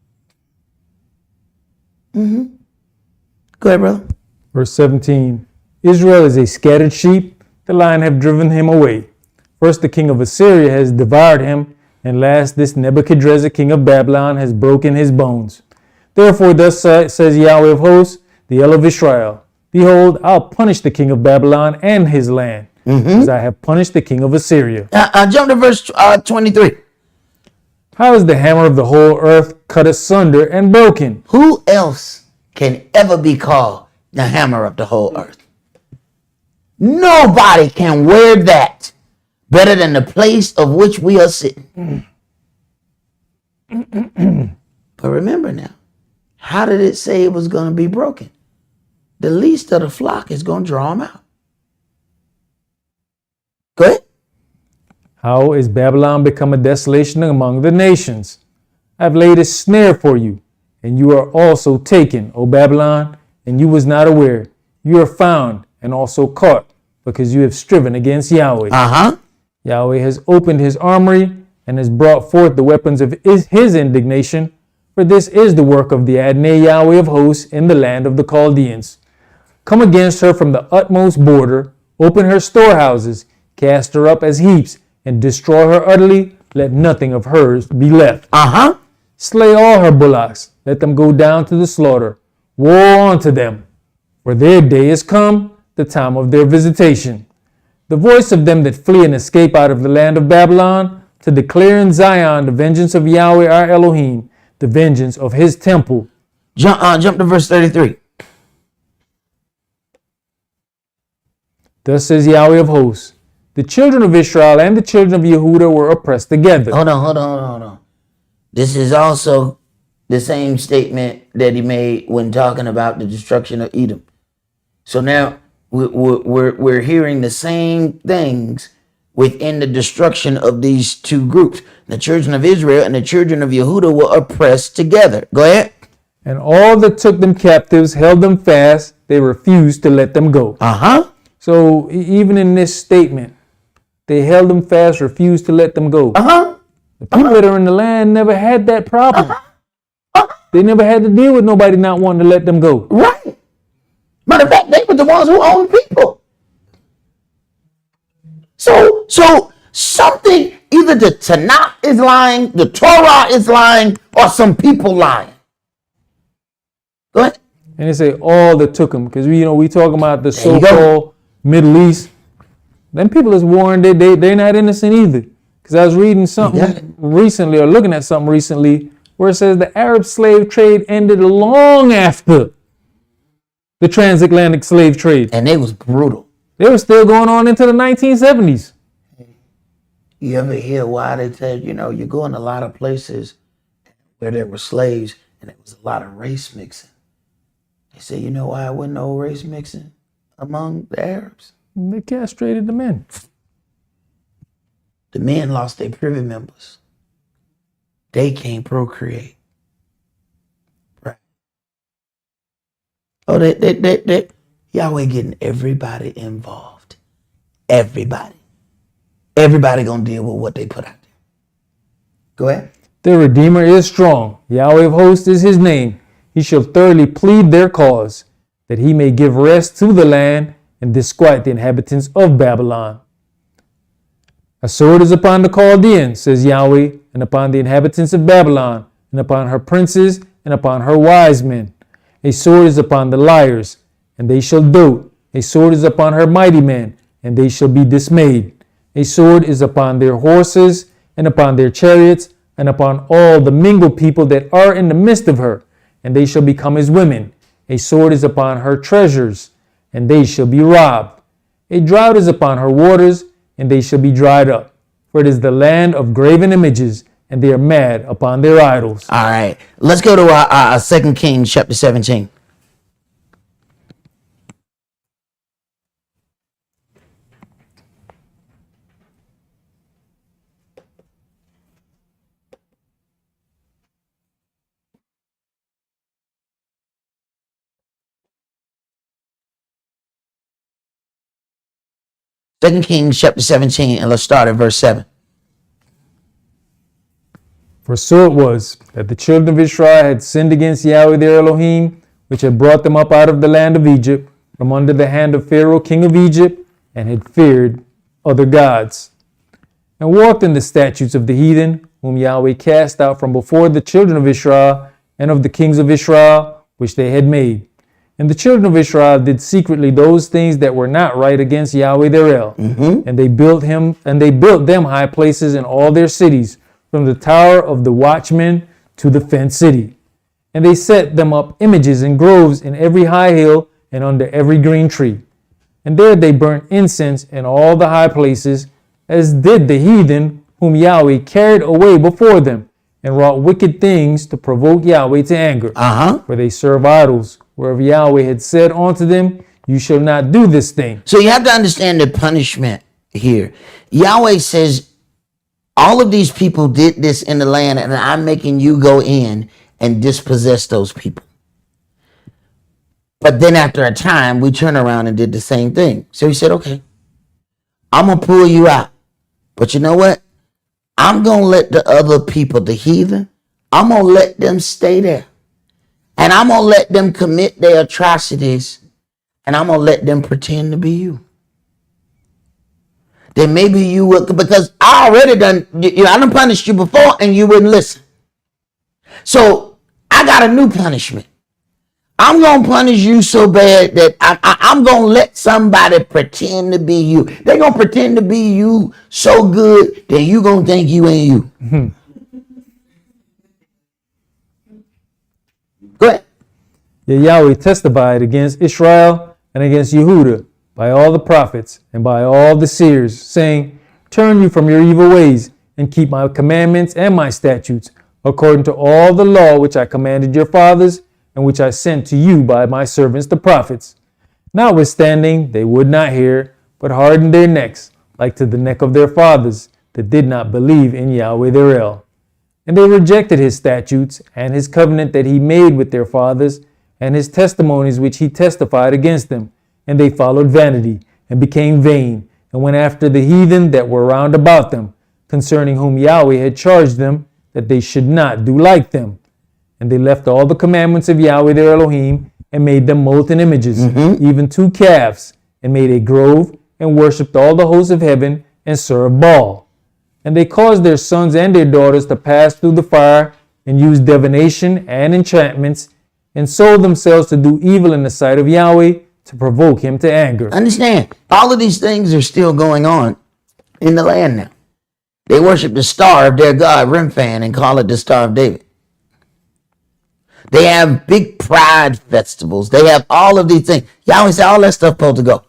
S1: Go ahead, brother.
S2: Verse 17. Israel is a scattered sheep. The lion have driven him away. First, the king of Assyria has devoured him, and last, this Nebuchadrezzar, king of Babylon, has broken his bones. Therefore, thus says Yahweh of hosts, the El of Israel, behold, I'll punish the king of Babylon and his land, as I have punished the king of Assyria.
S1: Jump to verse 23.
S2: How is the hammer of the whole earth cut asunder and broken?
S1: Who else can ever be called the hammer of the whole earth? Nobody can wear that better than the place of which we are sitting. But remember now, how did it say it was going to be broken? The least of the flock is going to draw them out. Go ahead.
S2: How is Babylon become a desolation among the nations? I've laid a snare for you, and you are also taken, O Babylon, and you was not aware. You are found and also caught, because you have striven against Yahweh. Yahweh has opened his armory and has brought forth the weapons of his indignation, for this is the work of the Adonai Yahweh of hosts in the land of the Chaldeans. Come against her from the utmost border, open her storehouses, cast her up as heaps, and destroy her utterly. Let nothing of hers be left. Slay all her bullocks, let them go down to the slaughter. Woe unto them, for their day is come, the time of their visitation. The voice of them that flee and escape out of the land of Babylon, to declare in Zion the vengeance of Yahweh our Elohim, the vengeance of his temple.
S1: Jump to verse 33.
S2: Thus says Yahweh of hosts, the children of Israel and the children of Yehudah were oppressed together.
S1: Hold on. This is also the same statement that he made when talking about the destruction of Edom. So now we're hearing the same things within the destruction of these two groups. The children of Israel and the children of Yehudah were oppressed together. Go ahead.
S2: And all that took them captives held them fast, they refused to let them go. So even in this statement, they held them fast, refused to let them go. The people that are in the land never had that problem. They never had to deal with nobody not wanting to let them go.
S1: Right. Matter of fact, they were the ones who owned people. So something, either the Tanakh is lying, the Torah is lying, or some people lying. Go ahead.
S2: And they say all that took them, because we talking about the so-called Middle East. Them people is warned that they're not innocent either. Because I was reading something recently, or looking at something recently, where it says the Arab slave trade ended long after the transatlantic slave trade.
S1: And it was brutal.
S2: They were still going on into the 1970s.
S1: You ever hear why they said, you go in a lot of places where there were slaves and there was a lot of race mixing. They say, you know why there wasn't no race mixing among the Arabs?
S2: They castrated the men.
S1: The men lost their privy members. They can't procreate. Right. Oh, they Yahweh getting everybody involved. Everybody. Everybody gonna deal with what they put out there. Go ahead.
S2: The Redeemer is strong. Yahweh of hosts is his name. He shall thoroughly plead their cause, that he may give rest to the land and disquiet the inhabitants of Babylon. A sword is upon the Chaldeans, says Yahweh, and upon the inhabitants of Babylon, and upon her princes, and upon her wise men. A sword is upon the liars, and they shall dote. A sword is upon her mighty men, and they shall be dismayed. A sword is upon their horses, and upon their chariots, and upon all the mingled people that are in the midst of her, and they shall become as women. A sword is upon her treasures, and they shall be robbed. A drought is upon her waters, and they shall be dried up. For it is the land of graven images, and they are mad upon their idols.
S1: All right. Let's go to 2 Kings chapter 17. Second Kings chapter 17, and let's start at verse 7.
S2: For so it was that the children of Israel had sinned against Yahweh their Elohim, which had brought them up out of the land of Egypt, from under the hand of Pharaoh king of Egypt, and had feared other gods, and walked in the statutes of the heathen, whom Yahweh cast out from before the children of Israel, and of the kings of Israel, which they had made. And the children of Israel did secretly those things that were not right against Yahweh their El. And they built them high places in all their cities, from the tower of the watchman to the fenced city. And they set them up images and groves in every high hill and under every green tree. And there they burnt incense in all the high places, as did the heathen whom Yahweh carried away before them, and wrought wicked things to provoke Yahweh to anger. For they serve idols, whereof Yahweh had said unto them, you shall not do this thing.
S1: So you have to understand the punishment here. Yahweh says, all of these people did this in the land, and I'm making you go in and dispossess those people. But then after a time, we turned around and did the same thing. So he said, okay, I'm going to pull you out. But you know what? I'm going to let the other people, the heathen, I'm going to let them stay there. And I'm going to let them commit their atrocities, and I'm going to let them pretend to be you. Then maybe you will, because I already I done punished you before and you wouldn't listen. So I got a new punishment. I'm going to punish you so bad that I'm going to let somebody pretend to be you. They're going to pretend to be you so good that you going to think you ain't you. Go ahead.
S2: Yet Yahweh testified against Israel and against Yehudah by all the prophets and by all the seers, saying, turn you from your evil ways and keep my commandments and my statutes, according to all the law which I commanded your fathers and which I sent to you by my servants the prophets. Notwithstanding, they would not hear, but hardened their necks, like to the neck of their fathers, that did not believe in Yahweh their El. And they rejected his statutes and his covenant that he made with their fathers, and his testimonies which he testified against them. And they followed vanity, and became vain, and went after the heathen that were round about them, concerning whom Yahweh had charged them, that they should not do like them. And they left all the commandments of Yahweh their Elohim, and made them molten images, even 2 calves, and made a grove, and worshipped all the hosts of heaven, and served Baal. And they caused their sons and their daughters to pass through the fire, and used divination and enchantments, and sold themselves to do evil in the sight of Yahweh, to provoke him to anger.
S1: Understand, all of these things are still going on in the land now. They worship the star of their god, Remphan, and call it the Star of David. They have big pride festivals. They have all of these things. Yahweh said all that stuff supposed to go.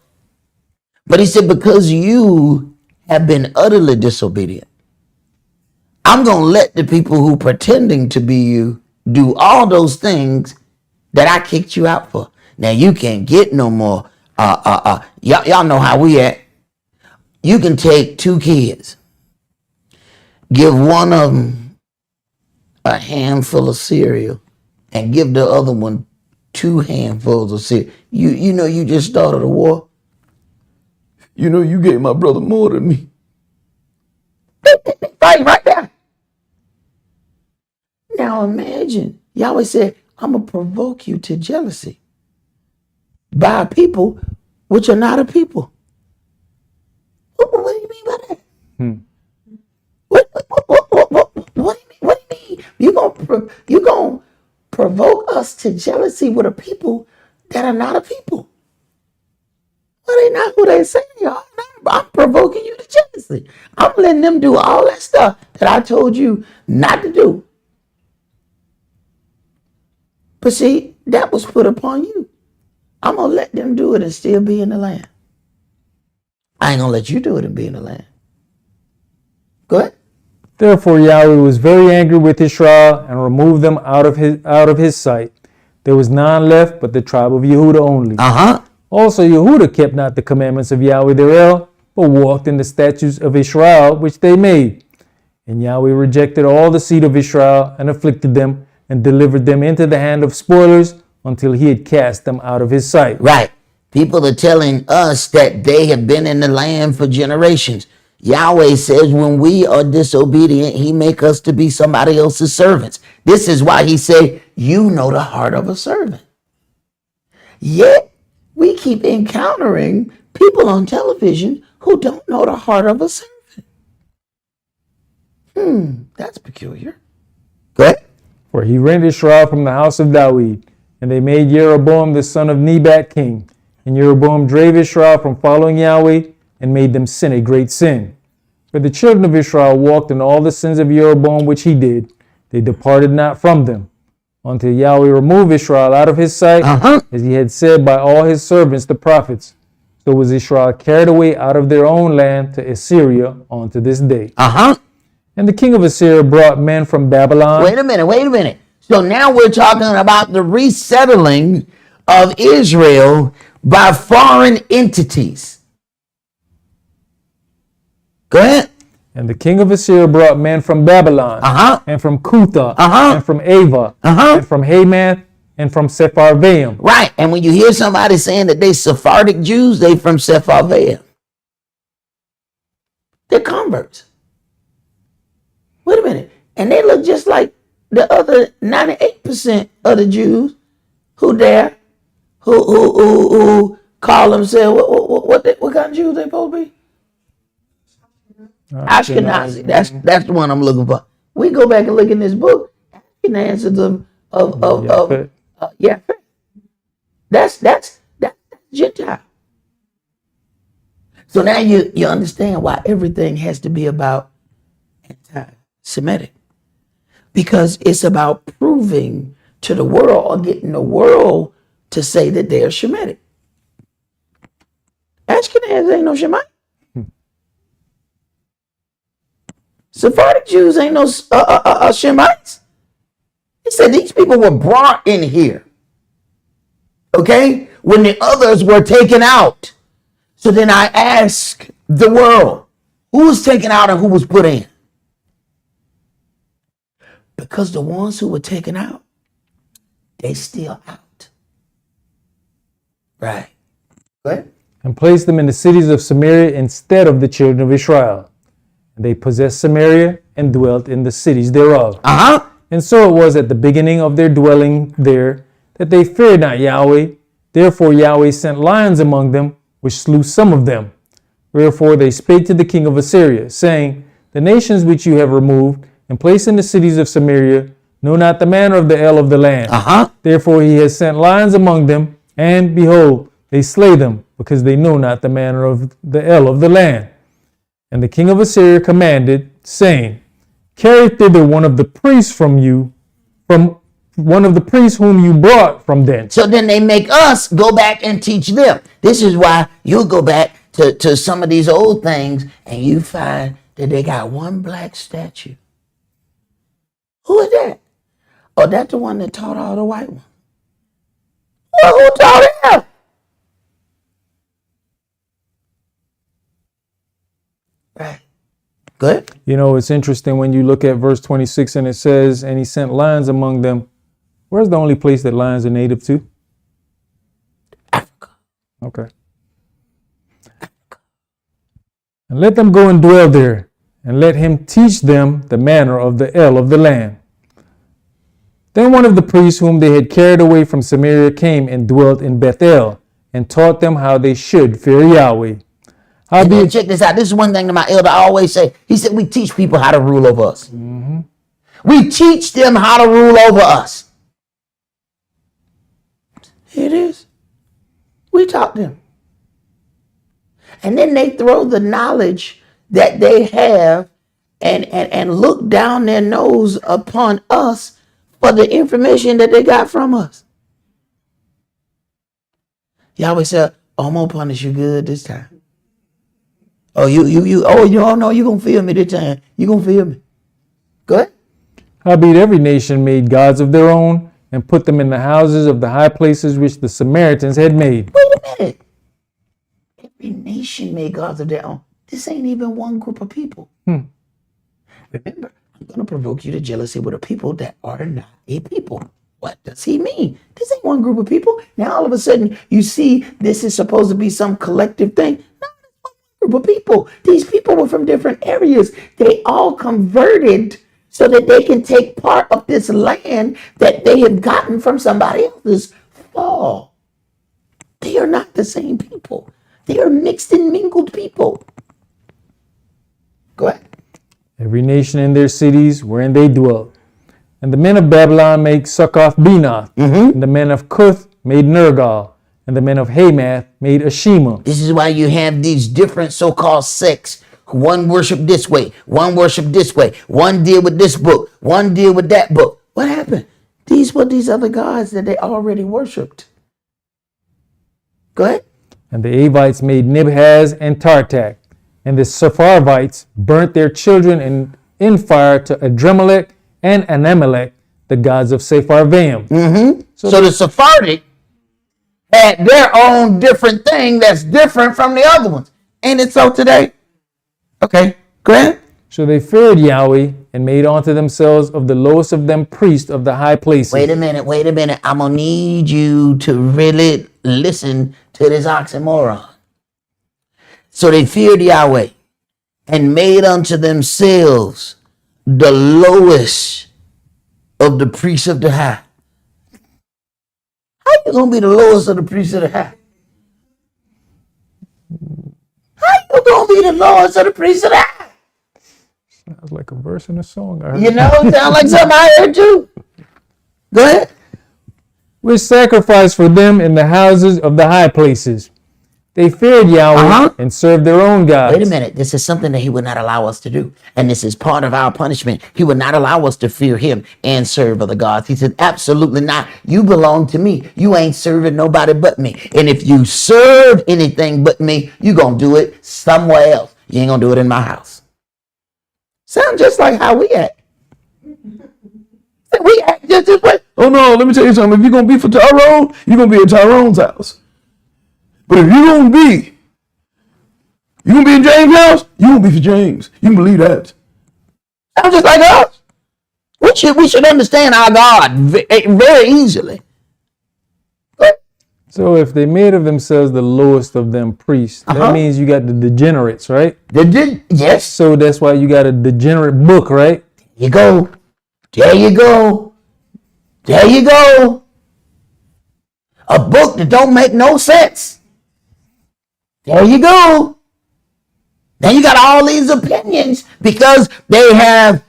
S1: But he said, because you have been utterly disobedient, I'm going to let the people who pretending to be you do all things that I kicked you out for. Now you can't get no more. Y'all know how we act. You can take 2 kids, give one of them a handful of cereal, and give the other one 2 handfuls of cereal. You know you just started a war.
S3: You know, you gave my brother more than me.
S1: Fight right there. Now imagine, Yahweh said, I'm going to provoke you to jealousy by a people which are not a people. What do you mean by that? What do you mean? What do you mean? You gonna provoke us to jealousy with a people that are not a people? Well, they not who they say they are. I'm provoking you to jealousy. I'm letting them do all that stuff that I told you not to do. But see, that was put upon you. I'm going to let them do it and still be in the land. I ain't going to let you do it and be in the land. Go ahead.
S2: Therefore Yahweh was very angry with Israel, and removed them out of his sight. There was none left but the tribe of Yehudah only. Also Yehudah kept not the commandments of Yahweh their El, but walked in the statutes of Israel which they made. And Yahweh rejected all the seed of Israel, and afflicted them, and delivered them into the hand of spoilers, until he had cast them out of his sight.
S1: Right. People are telling us that they have been in the land for generations. Yahweh says when we are disobedient, he make us to be somebody else's servants. This is why he said, you know the heart of a servant. Yet we keep encountering people on television who don't know the heart of a servant. That's peculiar. Go ahead.
S2: For he rent Israel from the house of David, and they made Jeroboam the son of Nebat king. And Jeroboam drave Israel from following Yahweh, and made them sin a great sin. For the children of Israel walked in all the sins of Jeroboam which he did. They departed not from them, until Yahweh removed Israel out of his sight, as he had said by all his servants the prophets. So was Israel carried away out of their own land to Assyria unto this day. And the king of Assyria brought men from Babylon.
S1: Wait a minute. So now we're talking about the resettling of Israel by foreign entities. Go ahead.
S2: And the king of Assyria brought men from Babylon, and from Cutha, and from Ava, and from Hamath, and from Sepharvaim.
S1: Right. And when you hear somebody saying that they Sephardic Jews, they from Sepharvaim. They're converts. Wait a minute. And they look just like the other 98% of the Jews who call themselves, what kind of Jews they supposed to be? Ashkenazi. That's the one I'm looking for. We go back and look in this book. Ashkenazis of That's Gentile. So now you understand why everything has to be about anti-Semitic. Because it's about proving to the world or getting the world to say that they're Shemitic. Ashkenaz ain't no Shemite. Sephardic Jews ain't no Shemites. He said these people were brought in here. Okay? When the others were taken out. So then I ask the world, who was taken out and who was put in? Because the ones who were taken out, they still out. Right. Go ahead.
S2: and placed them in the cities of Samaria instead of the children of Israel. And they possessed Samaria and dwelt in the cities thereof.
S1: Uh-huh.
S2: And so it was at the beginning of their dwelling there that they feared not Yahweh. Therefore Yahweh sent lions among them, which slew some of them. Wherefore they spake to the king of Assyria, saying, the nations which you have removed and placed in the cities of Samaria know not the manner of the el of the land.
S1: Uh-huh.
S2: Therefore he has sent lions among them, and behold, they slay them, because they know not the manner of the el of the land. And the king of Assyria commanded, saying, carry thither one of the priests from you, from one of the priests whom you brought from thence.
S1: So then they make us go back and teach them. This is why you'll go back to some of these old things and you find that they got one black statue. Who is that? Oh, that's the one that taught all the white ones. Well, who taught him? Right. Good.
S2: You know, it's interesting when you look at verse 26 and it says, and he sent lions among them. Where's the only place that lions are native to?
S1: Africa.
S2: Okay. And let them go and dwell there, and let him teach them the manner of the el of the land. Then one of the priests whom they had carried away from Samaria came and dwelt in Bethel, and taught them how they should fear Yahweh.
S1: And then check this out. This is one thing that my elder always say. He said, we teach people how to rule over us. Mm-hmm. We teach them how to rule over us. Here it is. We taught them. And then they throw the knowledge that they have and look down their nose upon us for the information that they got from us. Yahweh said, oh, I'm going to punish you good this time. Oh, you don't know you're going to feel me this time. You're going to feel me. Go ahead.
S2: Howbeit every nation made gods of their own, and put them in the houses of the high places which the Samaritans had made.
S1: Wait a minute. Every nation made gods of their own. This ain't even one group of people. Remember, I'm going to provoke you to jealousy with a people that are not a people. What does he mean? This ain't one group of people. Now all of a sudden you see this is supposed to be some collective thing. No, it's one group of people. These people were from different areas. They all converted so that they can take part of this land that they have gotten from somebody else's fall. They are not the same people. They are mixed and mingled people. Go ahead.
S2: Every nation in their cities wherein they dwelt. And the men of Babylon made Succoth-Benoth, and the men of Cuth made Nergal, and the men of Hamath made Ashima.
S1: This is why you have these different so-called sects. One worship this way, one worship this way, one deal with this book, one deal with that book. What happened? These were these other gods that they already worshipped. Go ahead.
S2: And the Avites made Nibhaz and Tartak, and the Sepharvites burnt their children in fire to Adremelech and Anamelech, the gods of Sepharvaim.
S1: So the Sephardic had their own different thing that's different from the other ones. Ain't it so today? Okay, go ahead.
S2: So they feared Yahweh and made unto themselves of the lowest of them priests of the high places.
S1: Wait a minute. I'm going to need you to really listen to this oxymoron. So they feared Yahweh and made unto themselves the lowest of the priests of the high. How you going to be the lowest of the priests of the high? How you going to be the lowest of the priests of the high?
S2: Sounds like a verse in a song. I heard.
S1: You know, it sounds like something I heard too. Go ahead.
S2: Which sacrificed for them in the houses of the high places. They feared Yahweh and served their own gods.
S1: Wait a minute. This is something that he would not allow us to do. And this is part of our punishment. He would not allow us to fear him and serve other gods. He said, absolutely not. You belong to me. You ain't serving nobody but me. And if you serve anything but me, you're going to do it somewhere else. You ain't going to do it in my house. Sound just like how we act. We act just this way.
S3: Oh no, let me tell you something. If you're going to be for Tyrone, you're going to be at Tyrone's house. But if you're going to be in James' house, you're going to be for James. You can believe that.
S1: Sound just like us. We should understand our God very easily.
S2: So if they made of themselves the lowest of them priests, that means you got the degenerates, right?
S1: Yes.
S2: So that's why you got a degenerate book, right?
S1: You go. There you go. There you go. A book that don't make no sense. There you go. Then you got all these opinions because they have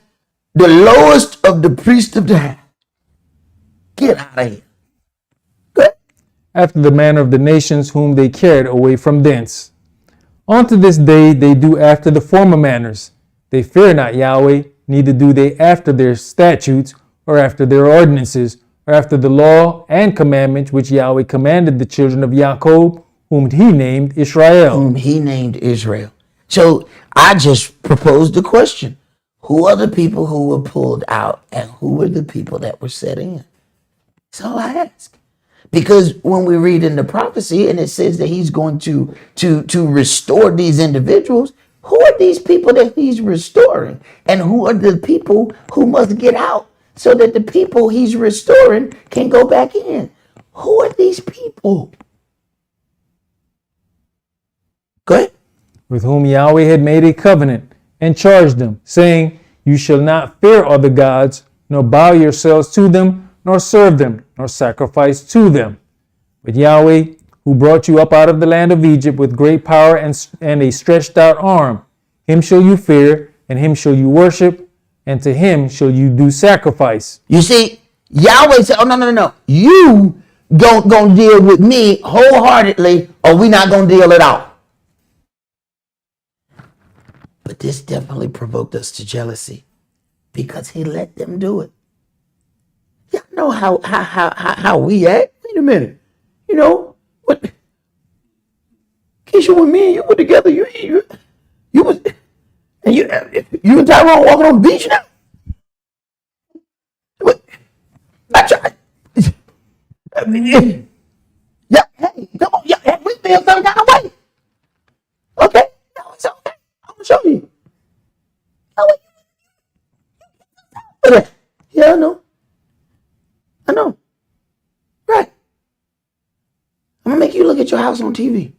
S1: the lowest of the priest of the house. Get out of here. Good.
S2: After the manner of the nations whom they carried away from thence. Unto this day they do after the former manners. They fear not Yahweh, neither do they after their statutes, or after their ordinances, or after the law and commandments which Yahweh commanded the children of Jacob, whom he named Israel.
S1: Whom he named Israel. So I just proposed the question. Who are the people who were pulled out and who were the people that were set in? That's all I ask. Because when we read in the prophecy and it says that he's going to restore these individuals, who are these people that he's restoring? And who are the people who must get out so that the people he's restoring can go back in? Who are these people? Go ahead.
S2: With whom Yahweh had made a covenant and charged them, saying, You shall not fear other gods, nor bow yourselves to them, nor serve them, nor sacrifice to them. But Yahweh, who brought you up out of the land of Egypt with great power and a stretched out arm, him shall you fear, and him shall you worship, and to him shall you do sacrifice.
S1: You see, Yahweh said, oh, no. You gonna deal with me wholeheartedly, or we not gonna deal at all. But this definitely provoked us to jealousy because he let them do it. Y'all know how we act. Wait a minute. You know what? Keisha, when me and you were together, you was, and you and Tyrone walking on the beach now. What? I tried. Yeah, hey, come on, yeah, hey, we feel some kind of way. Okay, no, it's okay. I'm gonna show you. Yeah, I know. Right. I'm gonna make you look at your house on TV.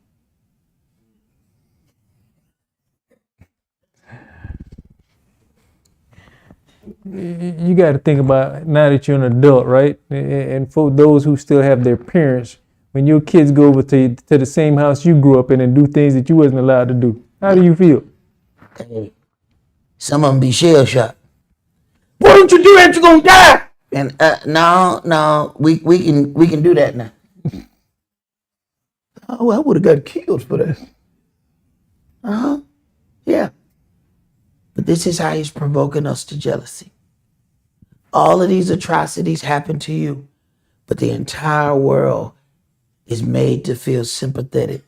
S2: You got to think about now that you're an adult, right? And for those who still have their parents, when your kids go over to the same house you grew up in and do things that you wasn't allowed to do, how do you feel?
S1: Hey, some of them be shell shocked. Why don't you do that? You're gonna die. And no, we can do that now. Oh, I would have got killed for that. Yeah. But this is how he's provoking us to jealousy. All of these atrocities happen to you, but the entire world is made to feel sympathetic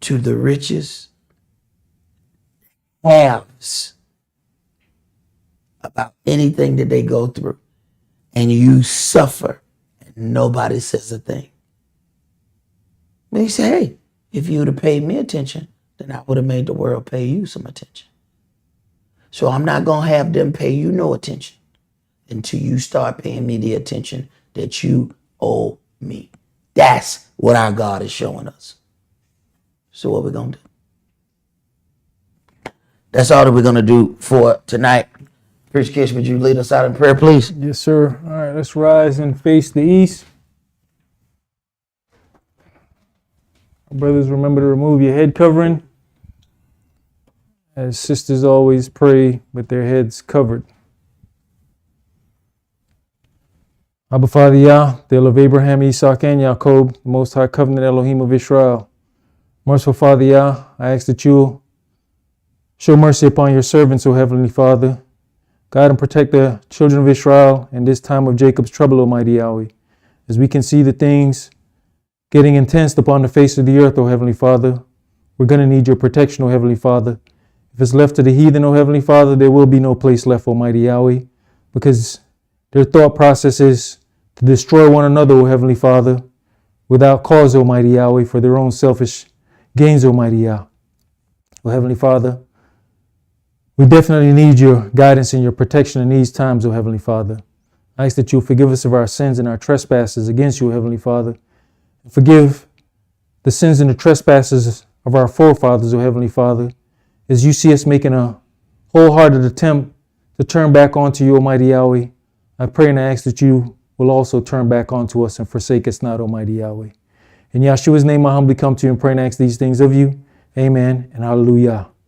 S1: to the richest haves about anything that they go through. And you suffer and nobody says a thing. They say, hey, if you would have paid me attention, then I would have made the world pay you some attention. So I'm not going to have them pay you no attention until you start paying me the attention that you owe me. That's what our God is showing us. So what we're going to do? That's all that we're going to do for tonight. Priest Kish, would you lead us out in prayer, please?
S2: Yes, sir. All right, let's rise and face the east. Brothers, remember to remove your head covering. As sisters always pray with their heads covered. Abba Father Yah, the El of Abraham, Esaac, and Jacob, the Most High Covenant Elohim of Israel. Merciful Father Yah, I ask that you show mercy upon your servants, O Heavenly Father. Guide and protect the children of Israel in this time of Jacob's trouble, Almighty Yahweh. As we can see the things getting intense upon the face of the earth, O Heavenly Father, we're going to need your protection, O Heavenly Father. If it's left to the heathen, O Heavenly Father, there will be no place left, Almighty Yahweh, because their thought process is to destroy one another, O Heavenly Father, without cause, Almighty Yahweh, for their own selfish gains, Almighty Yah. O Heavenly Father, we definitely need your guidance and your protection in these times, O Heavenly Father. I ask that you forgive us of our sins and our trespasses against you, O Heavenly Father, Forgive the sins and the trespasses of our forefathers, O Heavenly Father, as you see us making a wholehearted attempt to turn back onto you, Almighty Yahweh. I pray and I ask that you will also turn back onto us and forsake us not, Almighty Yahweh. In Yahshua's name, I humbly come to you and pray and ask these things of you. Amen and hallelujah.